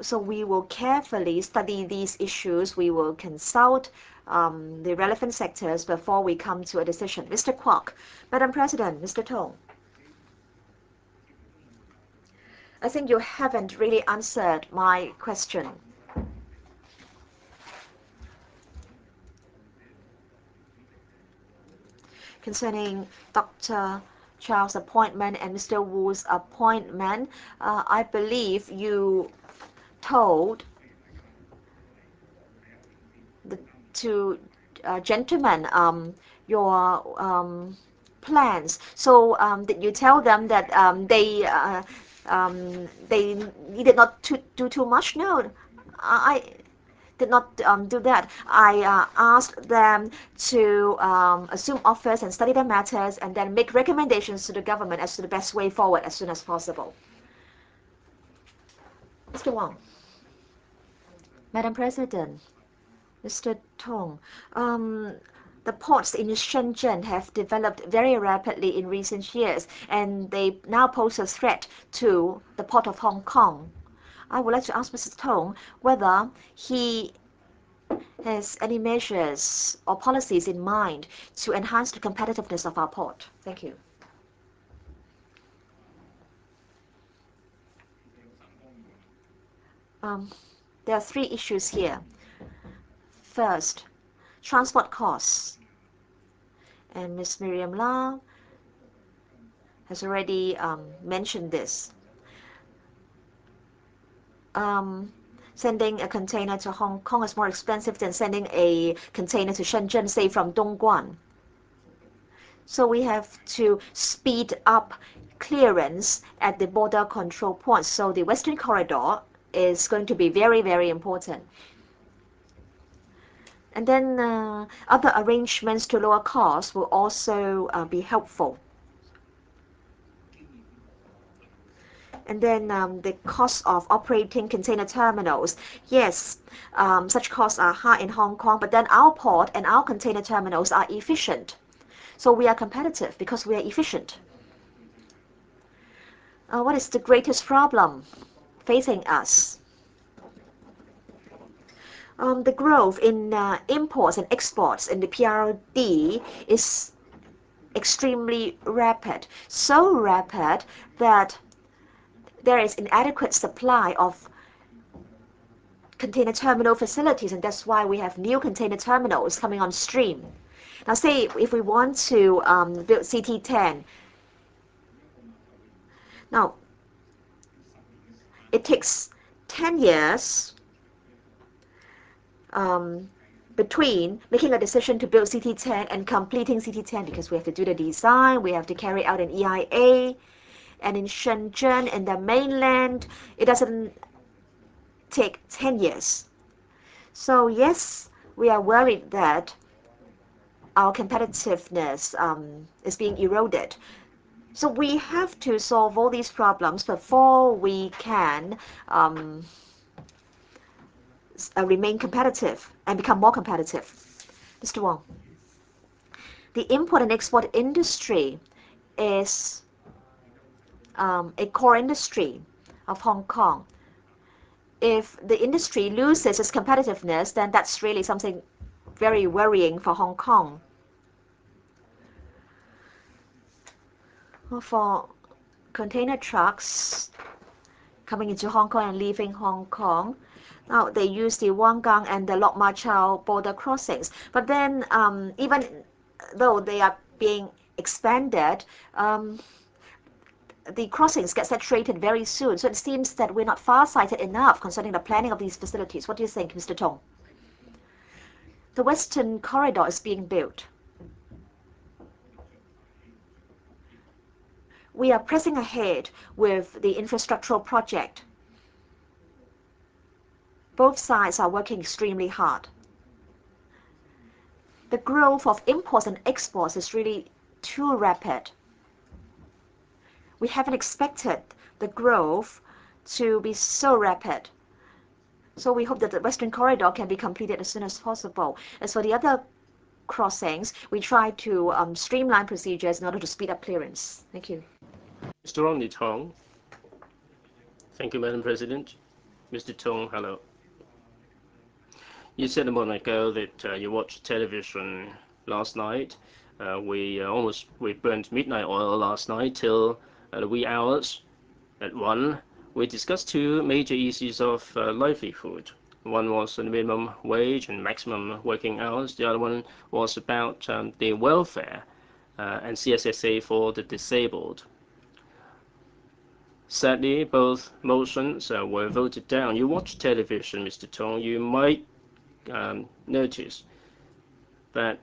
[SPEAKER 4] So we will carefully study these issues. We will consult the relevant sectors before we come to a decision. Mr. Kwok, Madam President, Mr. Tong. I think you haven't really answered my question. Concerning Dr. Chow's appointment and Mr. Wu's appointment, I believe you told the two gentlemen your plans. So did you tell them that they needed not to do too much? No, I did not do that. I asked them to assume office and study the matters and then make recommendations to the government as to the best way forward as soon as possible. Mr. Wang. Madam President, Mr. Tong, the ports in Shenzhen have developed very rapidly in recent years, and they now pose a threat to the port of Hong Kong. I would like to ask Mr. Tong whether he has any measures or policies in mind to enhance the competitiveness of our port. Thank you. There are three issues here. First, transport costs. And Ms. Miriam Lau has already mentioned this. Sending a container to Hong Kong is more expensive than sending a container to Shenzhen, say from Dongguan. So we have to speed up clearance at the border control points. So the Western Corridor is going to be very, very important. And then other arrangements to lower costs will also be helpful. And then the cost of operating container terminals. Yes, such costs are high in Hong Kong, but then our port and our container terminals are efficient. So we are competitive because we are efficient. What is the greatest problem facing us? The growth in imports and exports in the PRD is extremely rapid. So rapid that there is inadequate supply of container terminal facilities, and that's why we have new container terminals coming on stream. Now, say if we want to build CT10, now it takes 10 years between making a decision to build CT10 and completing CT10 because we have to do the design, we have to carry out an EIA, and in Shenzhen, in the mainland, it doesn't take 10 years. So yes, we are worried that our competitiveness is being eroded. So we have to solve all these problems before we can remain competitive and become more competitive. Mr. Wong, the import and export industry is a core industry of Hong Kong. If the industry loses its competitiveness, then that's really something very worrying for Hong Kong. For container trucks coming into Hong Kong and leaving Hong Kong, now they use the Wangang and the Lok Ma Chau border crossings. But then even though they are being expanded, the crossings get saturated very soon. So it seems that we're not far-sighted enough concerning the planning of these facilities. What do you think, Mr. Tong? The Western Corridor is being built. we are pressing ahead with the infrastructural project. Both sides are working extremely hard. The growth of imports and exports is really too rapid. We haven't expected the growth to be so rapid. So we hope that the Western Corridor can be completed as soon as possible. As for the other crossings, we try to streamline procedures in order to speed up clearance. Thank you.
[SPEAKER 2] Mr. Ronnie Tong. Thank you, Madam President. Mr. Tong, hello. You said a moment ago that you watched television last night. We burnt midnight oil last night till the wee hours. At 1, we discussed 2 major issues of livelihood. One was the minimum wage and maximum working hours. The other one was about the welfare and CSSA for the disabled. Sadly, both motions were voted down. You watch television, Mr. Tong. You might notice that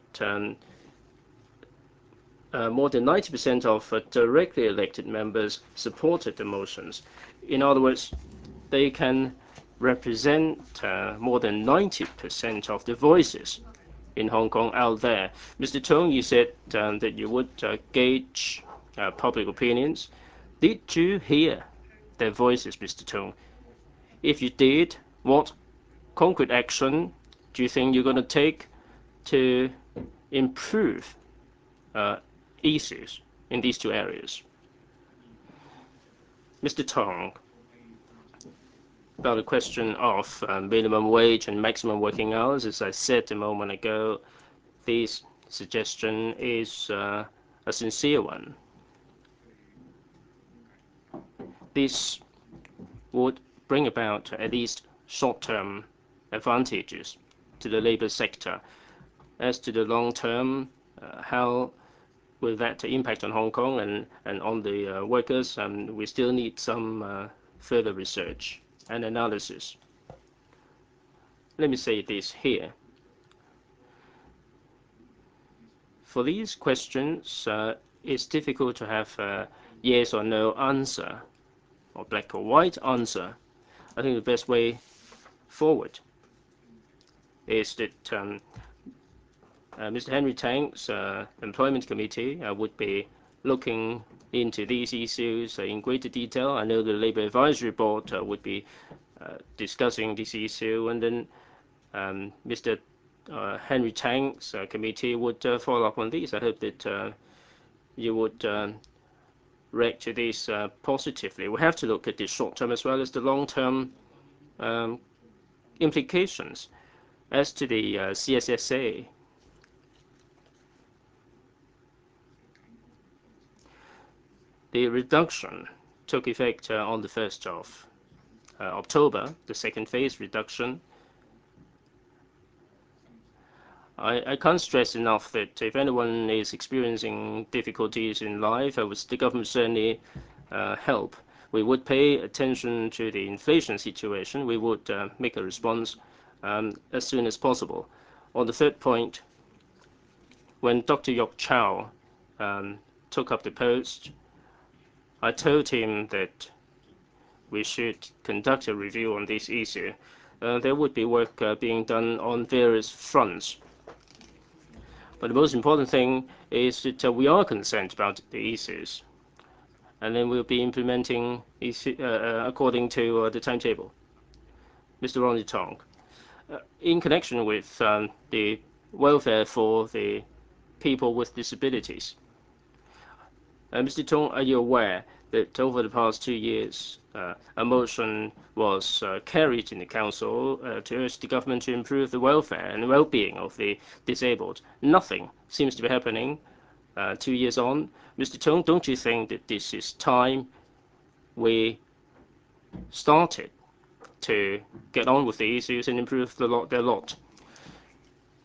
[SPEAKER 2] more than 90% of directly elected members supported the motions. In other words, they can represent more than 90% of the voices in Hong Kong out there. Mr. Tong, you said that you would gauge public opinions. Did you hear their voices, Mr. Tong? If you did, what concrete action do you think you're going to take to improve issues in these 2 areas? Mr. Tong, about the question of minimum wage and maximum working hours, as I said a moment ago, this suggestion is a sincere one. This would bring about at least short-term advantages to the labor sector. As to the long-term, how will that impact on Hong Kong and on the workers? We still need some further research and analysis. Let me say this here. For these questions, it's difficult to have a yes or no answer, or black or white answer. I think the best way forward is that Mr. Henry Tang's Employment Committee would be looking into these issues in greater detail. I know the Labour Advisory Board would be discussing this issue, and then Mr. Henry Tang's committee would follow up on these. I hope that you would react to this positively. We have to look at the short-term as well as the long-term implications. As to the CSSA, the reduction took effect on the 1st of October, the second phase reduction. I can't stress enough that if anyone is experiencing difficulties in life, the government certainly help. We would pay attention to the inflation situation. We would make a response as soon as possible. On the 3rd point, when Dr. Yok Chow took up the post, I told him that we should conduct a review on this issue. There would be work being done on various fronts. But the most important thing is that we are concerned about the issues, and then we'll be implementing according to the timetable. Mr. Ronnie Tong, in connection with the welfare for the people with disabilities, Mr. Tong, are you aware that over the past 2 years, a motion was carried in the Council to urge the government to improve the welfare and well-being of the disabled? Nothing seems to be happening 2 years on. Mr. Tong, don't you think that this is time we started to get on with the issues and improve their lot?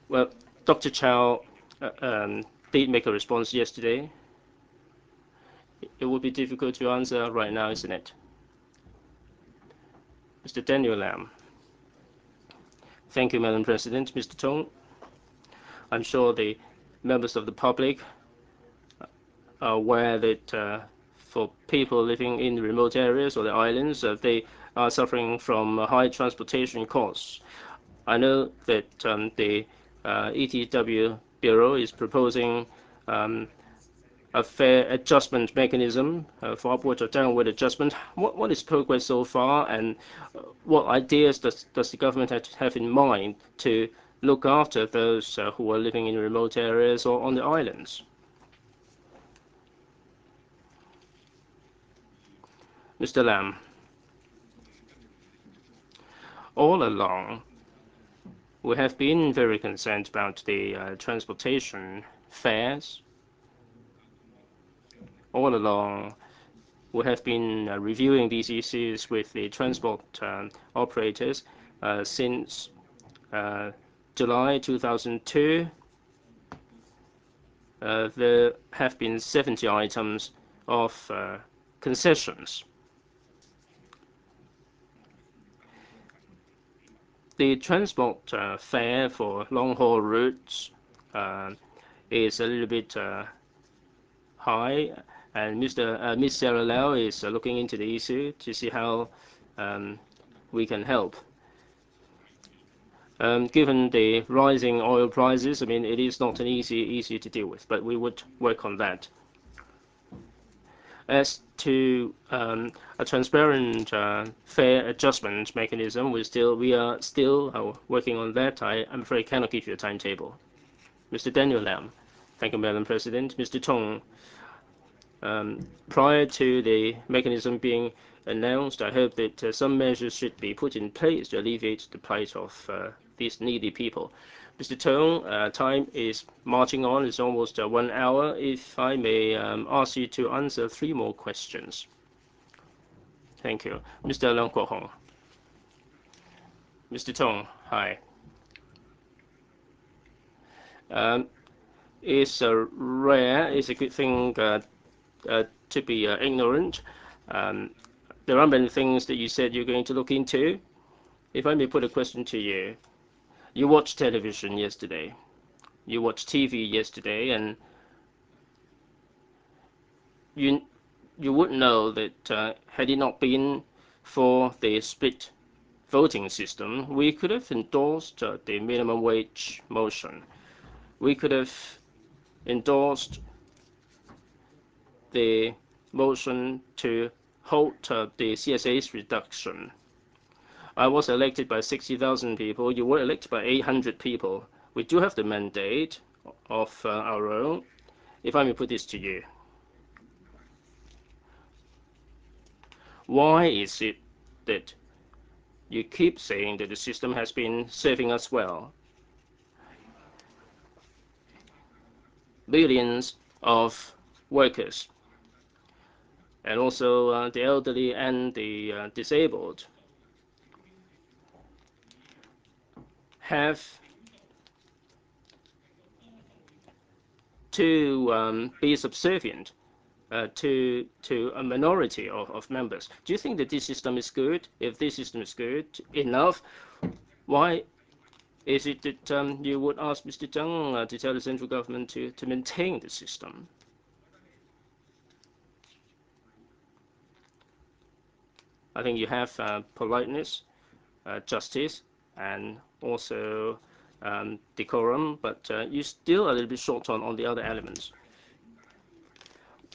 [SPEAKER 2] Well, Dr. Chow did make a response yesterday. It would be difficult to answer right now, isn't it? Mr. Daniel Lam. Thank you, Madam President. Mr. Tong, I'm sure the members of the public are aware that for people living in remote areas or the islands. They are suffering from high transportation costs. I know that the ETW Bureau is proposing a fair adjustment mechanism for upward or downward adjustment. What is progress so far, and what ideas does the government have in mind to look after those who are living in remote areas or on the islands? Mr. Lam, all along, we have been very concerned about the transportation fares. All along, we have been reviewing these issues with the transport operators since July 2002. There have been 70 items of concessions. The transport fare for long-haul routes is a little bit high, and Ms. Sarah Lau is looking into the issue to see how we can help. Given the rising oil prices, I mean, it is not an easy to deal with, but we would work on that. As to a transparent fair adjustment mechanism, we are still working on that. I'm afraid I cannot give you a timetable. Mr. Daniel Lam. Thank you, Madam President. Mr. Tong, prior to the mechanism being announced, I hope that some measures should be put in place to alleviate the plight of these needy people. Mr. Tong, time is marching on. It's almost 1 hour. If I may ask you to answer 3 more questions. Thank you. Mr. Leung Kwok-hung. Mr. Tong, hi. It's rare. It's a good thing to be ignorant. There are many things that you said you're going to look into. If I may put a question to you. You watched television yesterday. You watched TV yesterday, and you would know that had it not been for the split voting system, we could have endorsed the minimum wage motion. We could have endorsed the motion to halt the CSA's reduction. I was elected by 60,000 people. You were elected by 800 people. We do have the mandate of our own. If I may put this to you, why is it that you keep saying that the system has been serving us well? Billions of workers, and also the elderly and the disabled, have to be subservient to a minority of members. Do you think that this system is good? If this system is good enough, why is it that you would ask Mr. Zhang to tell the central government to maintain the system? I think you have politeness, justice, and also decorum, but you're still a little bit short on the other elements.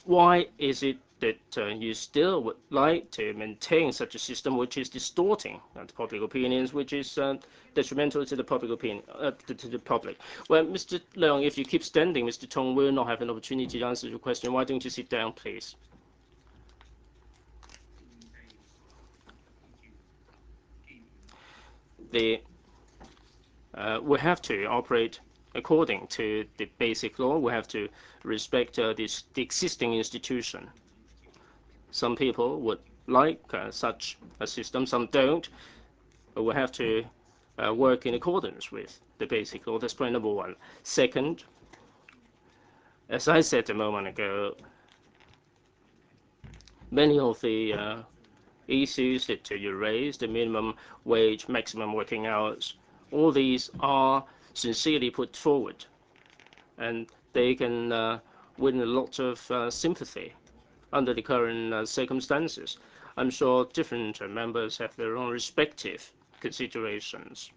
[SPEAKER 2] Why is it that you still would like to maintain such a system which is distorting the public opinions, which is detrimental to the public opinion, to the public? Well, Mr. Leung, if you keep standing, Mr. Tong will not have an opportunity to answer your question. Why don't you sit down, please? We have to operate according to the basic law. We have to respect the existing institution. Some people would like such a system, some don't. But we have to work in accordance with the basic law. That's point number 1. Second, as I said a moment ago, many of the issues that you raised, the minimum wage, maximum working hours, all these are sincerely put forward, and they can win a lot of sympathy under the current circumstances. I'm sure different members have their own respective considerations.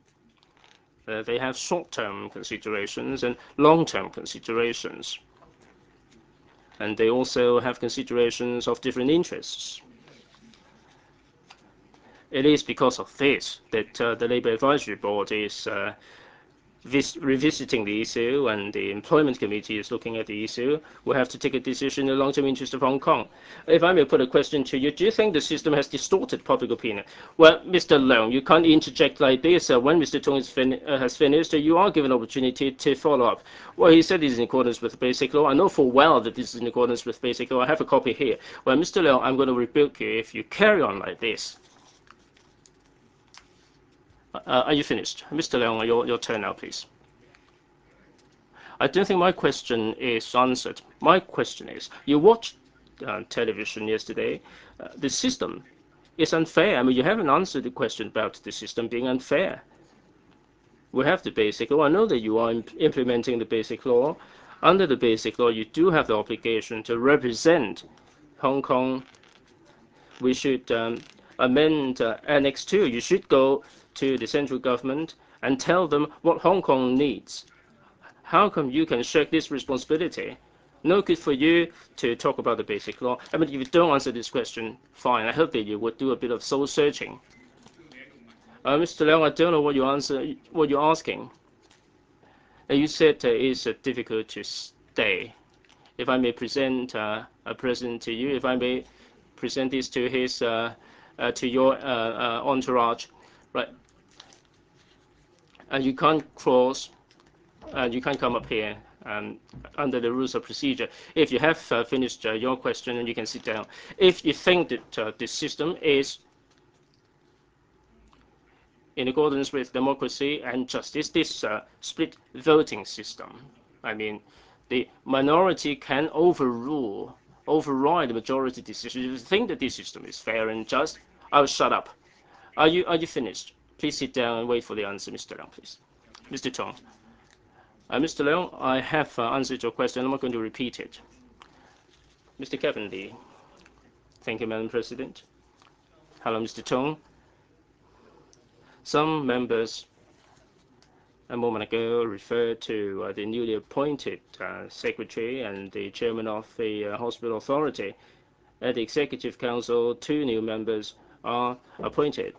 [SPEAKER 2] They have short-term considerations and long-term considerations. And they also have considerations of different interests. It is because of this that the Labour Advisory Board is revisiting the issue, and the Employment Committee is looking at the issue. We have to take a decision in the long-term interest of Hong Kong. If I may put a question to you, do you think the system has distorted public opinion? Well, Mr. Leung, you can't interject like this. When Mr. Tung has finished, you are given an opportunity to follow up. Well, he said it is in accordance with basic law. I know full well that this is in accordance with basic law. I have a copy here. Well, Mr. Leung, I'm going to rebuke you if you carry on like this. Are you finished? Mr. Leung, your turn now, please. I don't think my question is answered. My question is, you watched television yesterday. The system is unfair. I mean, you haven't answered the question about the system being unfair. We have the basic law. I know that you are implementing the basic law. Under the basic law, you do have the obligation to represent Hong Kong. We should amend Annex 2. You should go to the central government and tell them what Hong Kong needs. How come you can shirk this responsibility? No good for you to talk about the basic law. I mean, if you don't answer this question, fine. I hope that you would do a bit of soul searching. Mr. Leung, I don't know what you're asking. You said it's difficult to stay. If I may present a present to you, if I may present this to to your entourage, right? And you can't cross, and you can't come up here under the rules of procedure. If you have finished your question, and you can sit down. If you think that the system is in accordance with democracy and justice, this split voting system, I mean, the minority can override the majority decision. If you think that this system is fair and just, I'll shut up. Are you finished? Please sit down and wait for the answer, Mr. Leung, please. Mr. Tong. Mr. Leung, I have answered your question. I'm not going to repeat it. Mr. Kevin Lee. Thank you, Madam President. Hello, Mr. Tong. Some members a moment ago referred to the newly appointed secretary and the chairman of the hospital authority. At the Executive Council, 2 new members are appointed.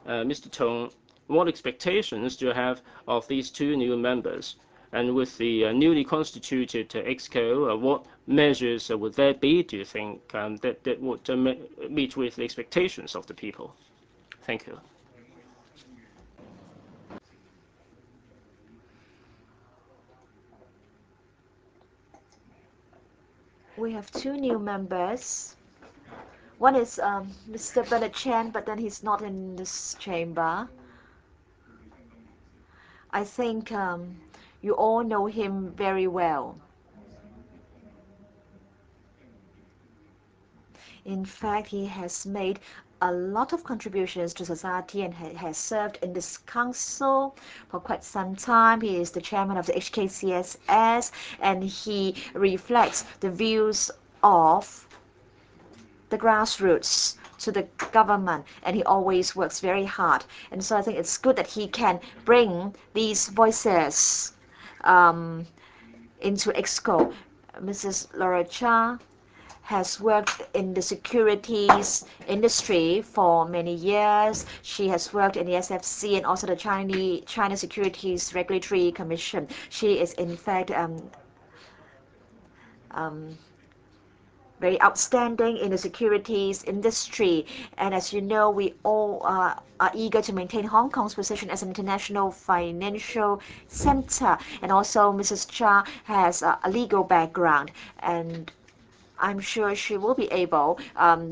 [SPEAKER 2] Mr. Tong, what expectations do you have of these 2 new members? And with the newly constituted EXCO, what measures would there be, do you think, that would meet with the expectations of the people? Thank you.
[SPEAKER 4] We have 2 new members. One is Mr. Bernard Chen, but then he's not in this chamber. I think you all know him very well. In fact, he has made a lot of contributions to society and has served in this council for quite some time. He is the chairman of the HKCSS, and he reflects the views of the grassroots to the government, and he always works very hard. And so I think it's good that he can bring these voices into EXCO. Mrs. Laura Cha has worked in the securities industry for many years. She has worked in the SFC and also the China Securities Regulatory Commission. She is in fact very outstanding in the securities industry. And as you know, we all are eager to maintain Hong Kong's position as an international financial center. And also Mrs. Cha has a legal background, and I'm sure she will be able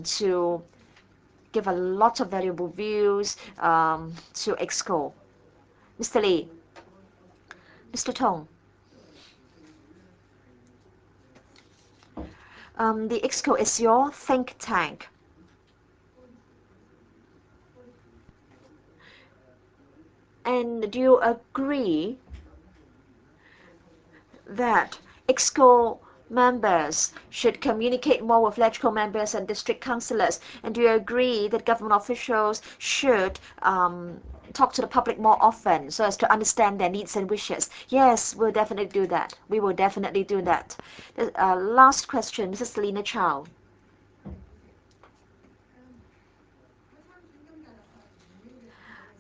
[SPEAKER 4] to give a lot of valuable views to EXCO. Mr. Lee, Mr. Tong, the EXCO is your think tank. And do you agree that EXCO members should communicate more with LegCo members and district councillors? And do you agree that government officials should talk to the public more often so as to understand their needs and wishes? Yes, we'll definitely do that. We will definitely do that. Last question, Mrs. Selina Chow.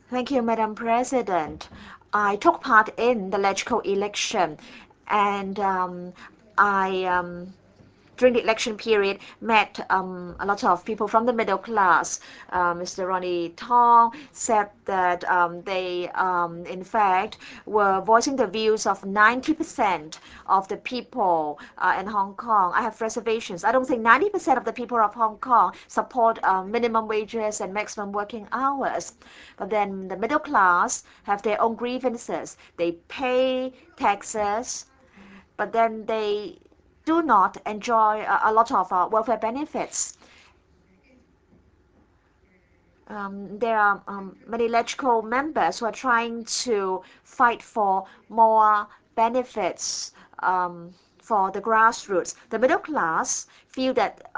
[SPEAKER 4] Thank you, Madam President. I took part in the LegCo election, and during the election period, met a lot of people from the middle class. Mr. Ronnie Tong said that they, in fact, were voicing the views of 90% of the people in Hong Kong. I have reservations. I don't think 90% of the people of Hong Kong support minimum wages and maximum working hours. But then the middle class have their own grievances. They pay taxes, but then they do not enjoy a lot of welfare benefits. There are many LegCo members who are trying to fight for more benefits for the grassroots. The middle class feel that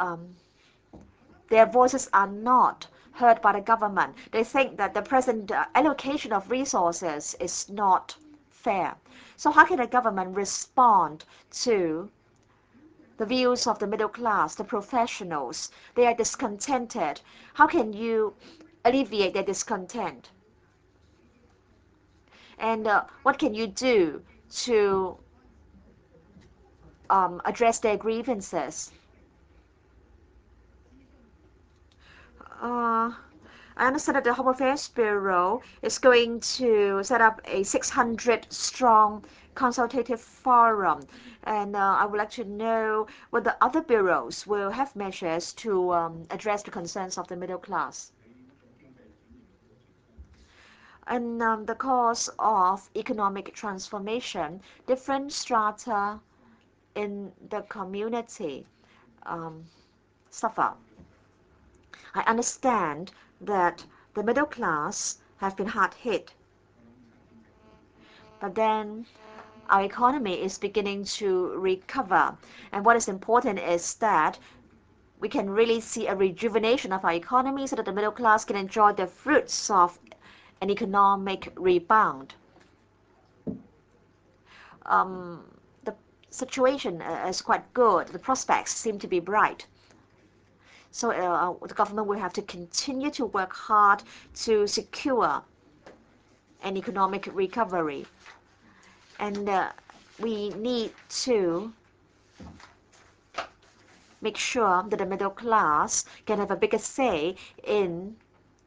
[SPEAKER 4] their voices are not heard by the government. They think that the present allocation of resources is not fair. So how can the government respond to the views of the middle class, the professionals? They are discontented. How can you alleviate their discontent? And what can you do to address their grievances? I understand that the Home Affairs Bureau is going to set up a 600-strong consultative forum. And I would like to know whether other bureaus will have measures to address the concerns of the middle class. And the cause of economic transformation, different strata in the community suffer. I understand that the middle class have been hard hit. But then our economy is beginning to recover. And what is important is that we can really see a rejuvenation of our economy so that the middle class can enjoy the fruits of an economic rebound. The situation is quite good. The prospects seem to be bright. So the government will have to continue to work hard to secure an economic recovery. And we need to make sure that the middle class can have a bigger say in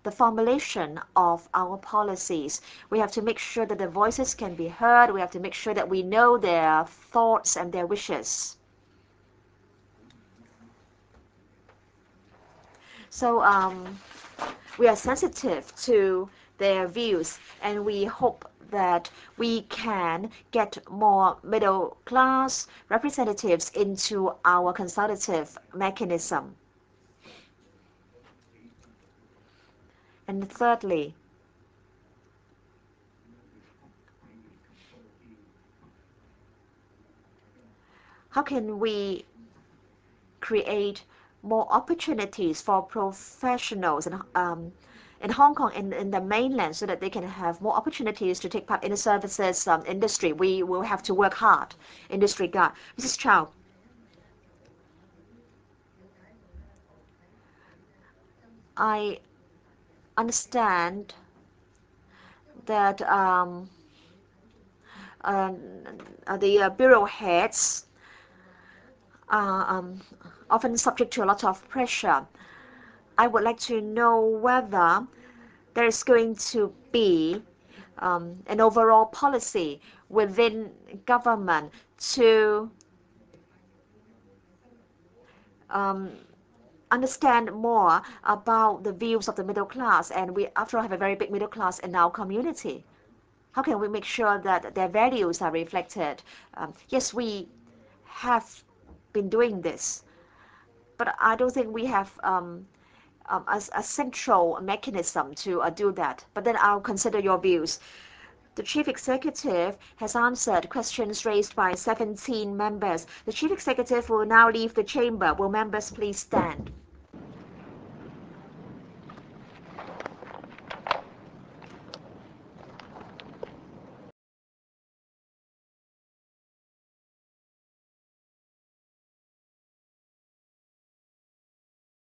[SPEAKER 4] the formulation of our policies. We have to make sure that the voices can be heard. We have to make sure that we know their thoughts and their wishes. So we are sensitive to their views, and we hope that we can get more middle class representatives into our consultative mechanism. And thirdly, how can we create more opportunities for professionals in Hong Kong and in the mainland so that they can have more opportunities to take part in the services industry? We will have to work hard in this regard. Mrs. Chow. I understand that the bureau heads are often subject to a lot of pressure. I would like to know whether there is going to be an overall policy within government to understand more about the views of the middle class. And we, after all, have a very big middle class in our community. How can we make sure that their values are reflected? Yes, we have been doing this, but I don't think we have a central mechanism to do that. But then I'll consider your views. The Chief Executive has answered questions raised by 17 members. The Chief Executive will now leave the chamber. Will members please stand?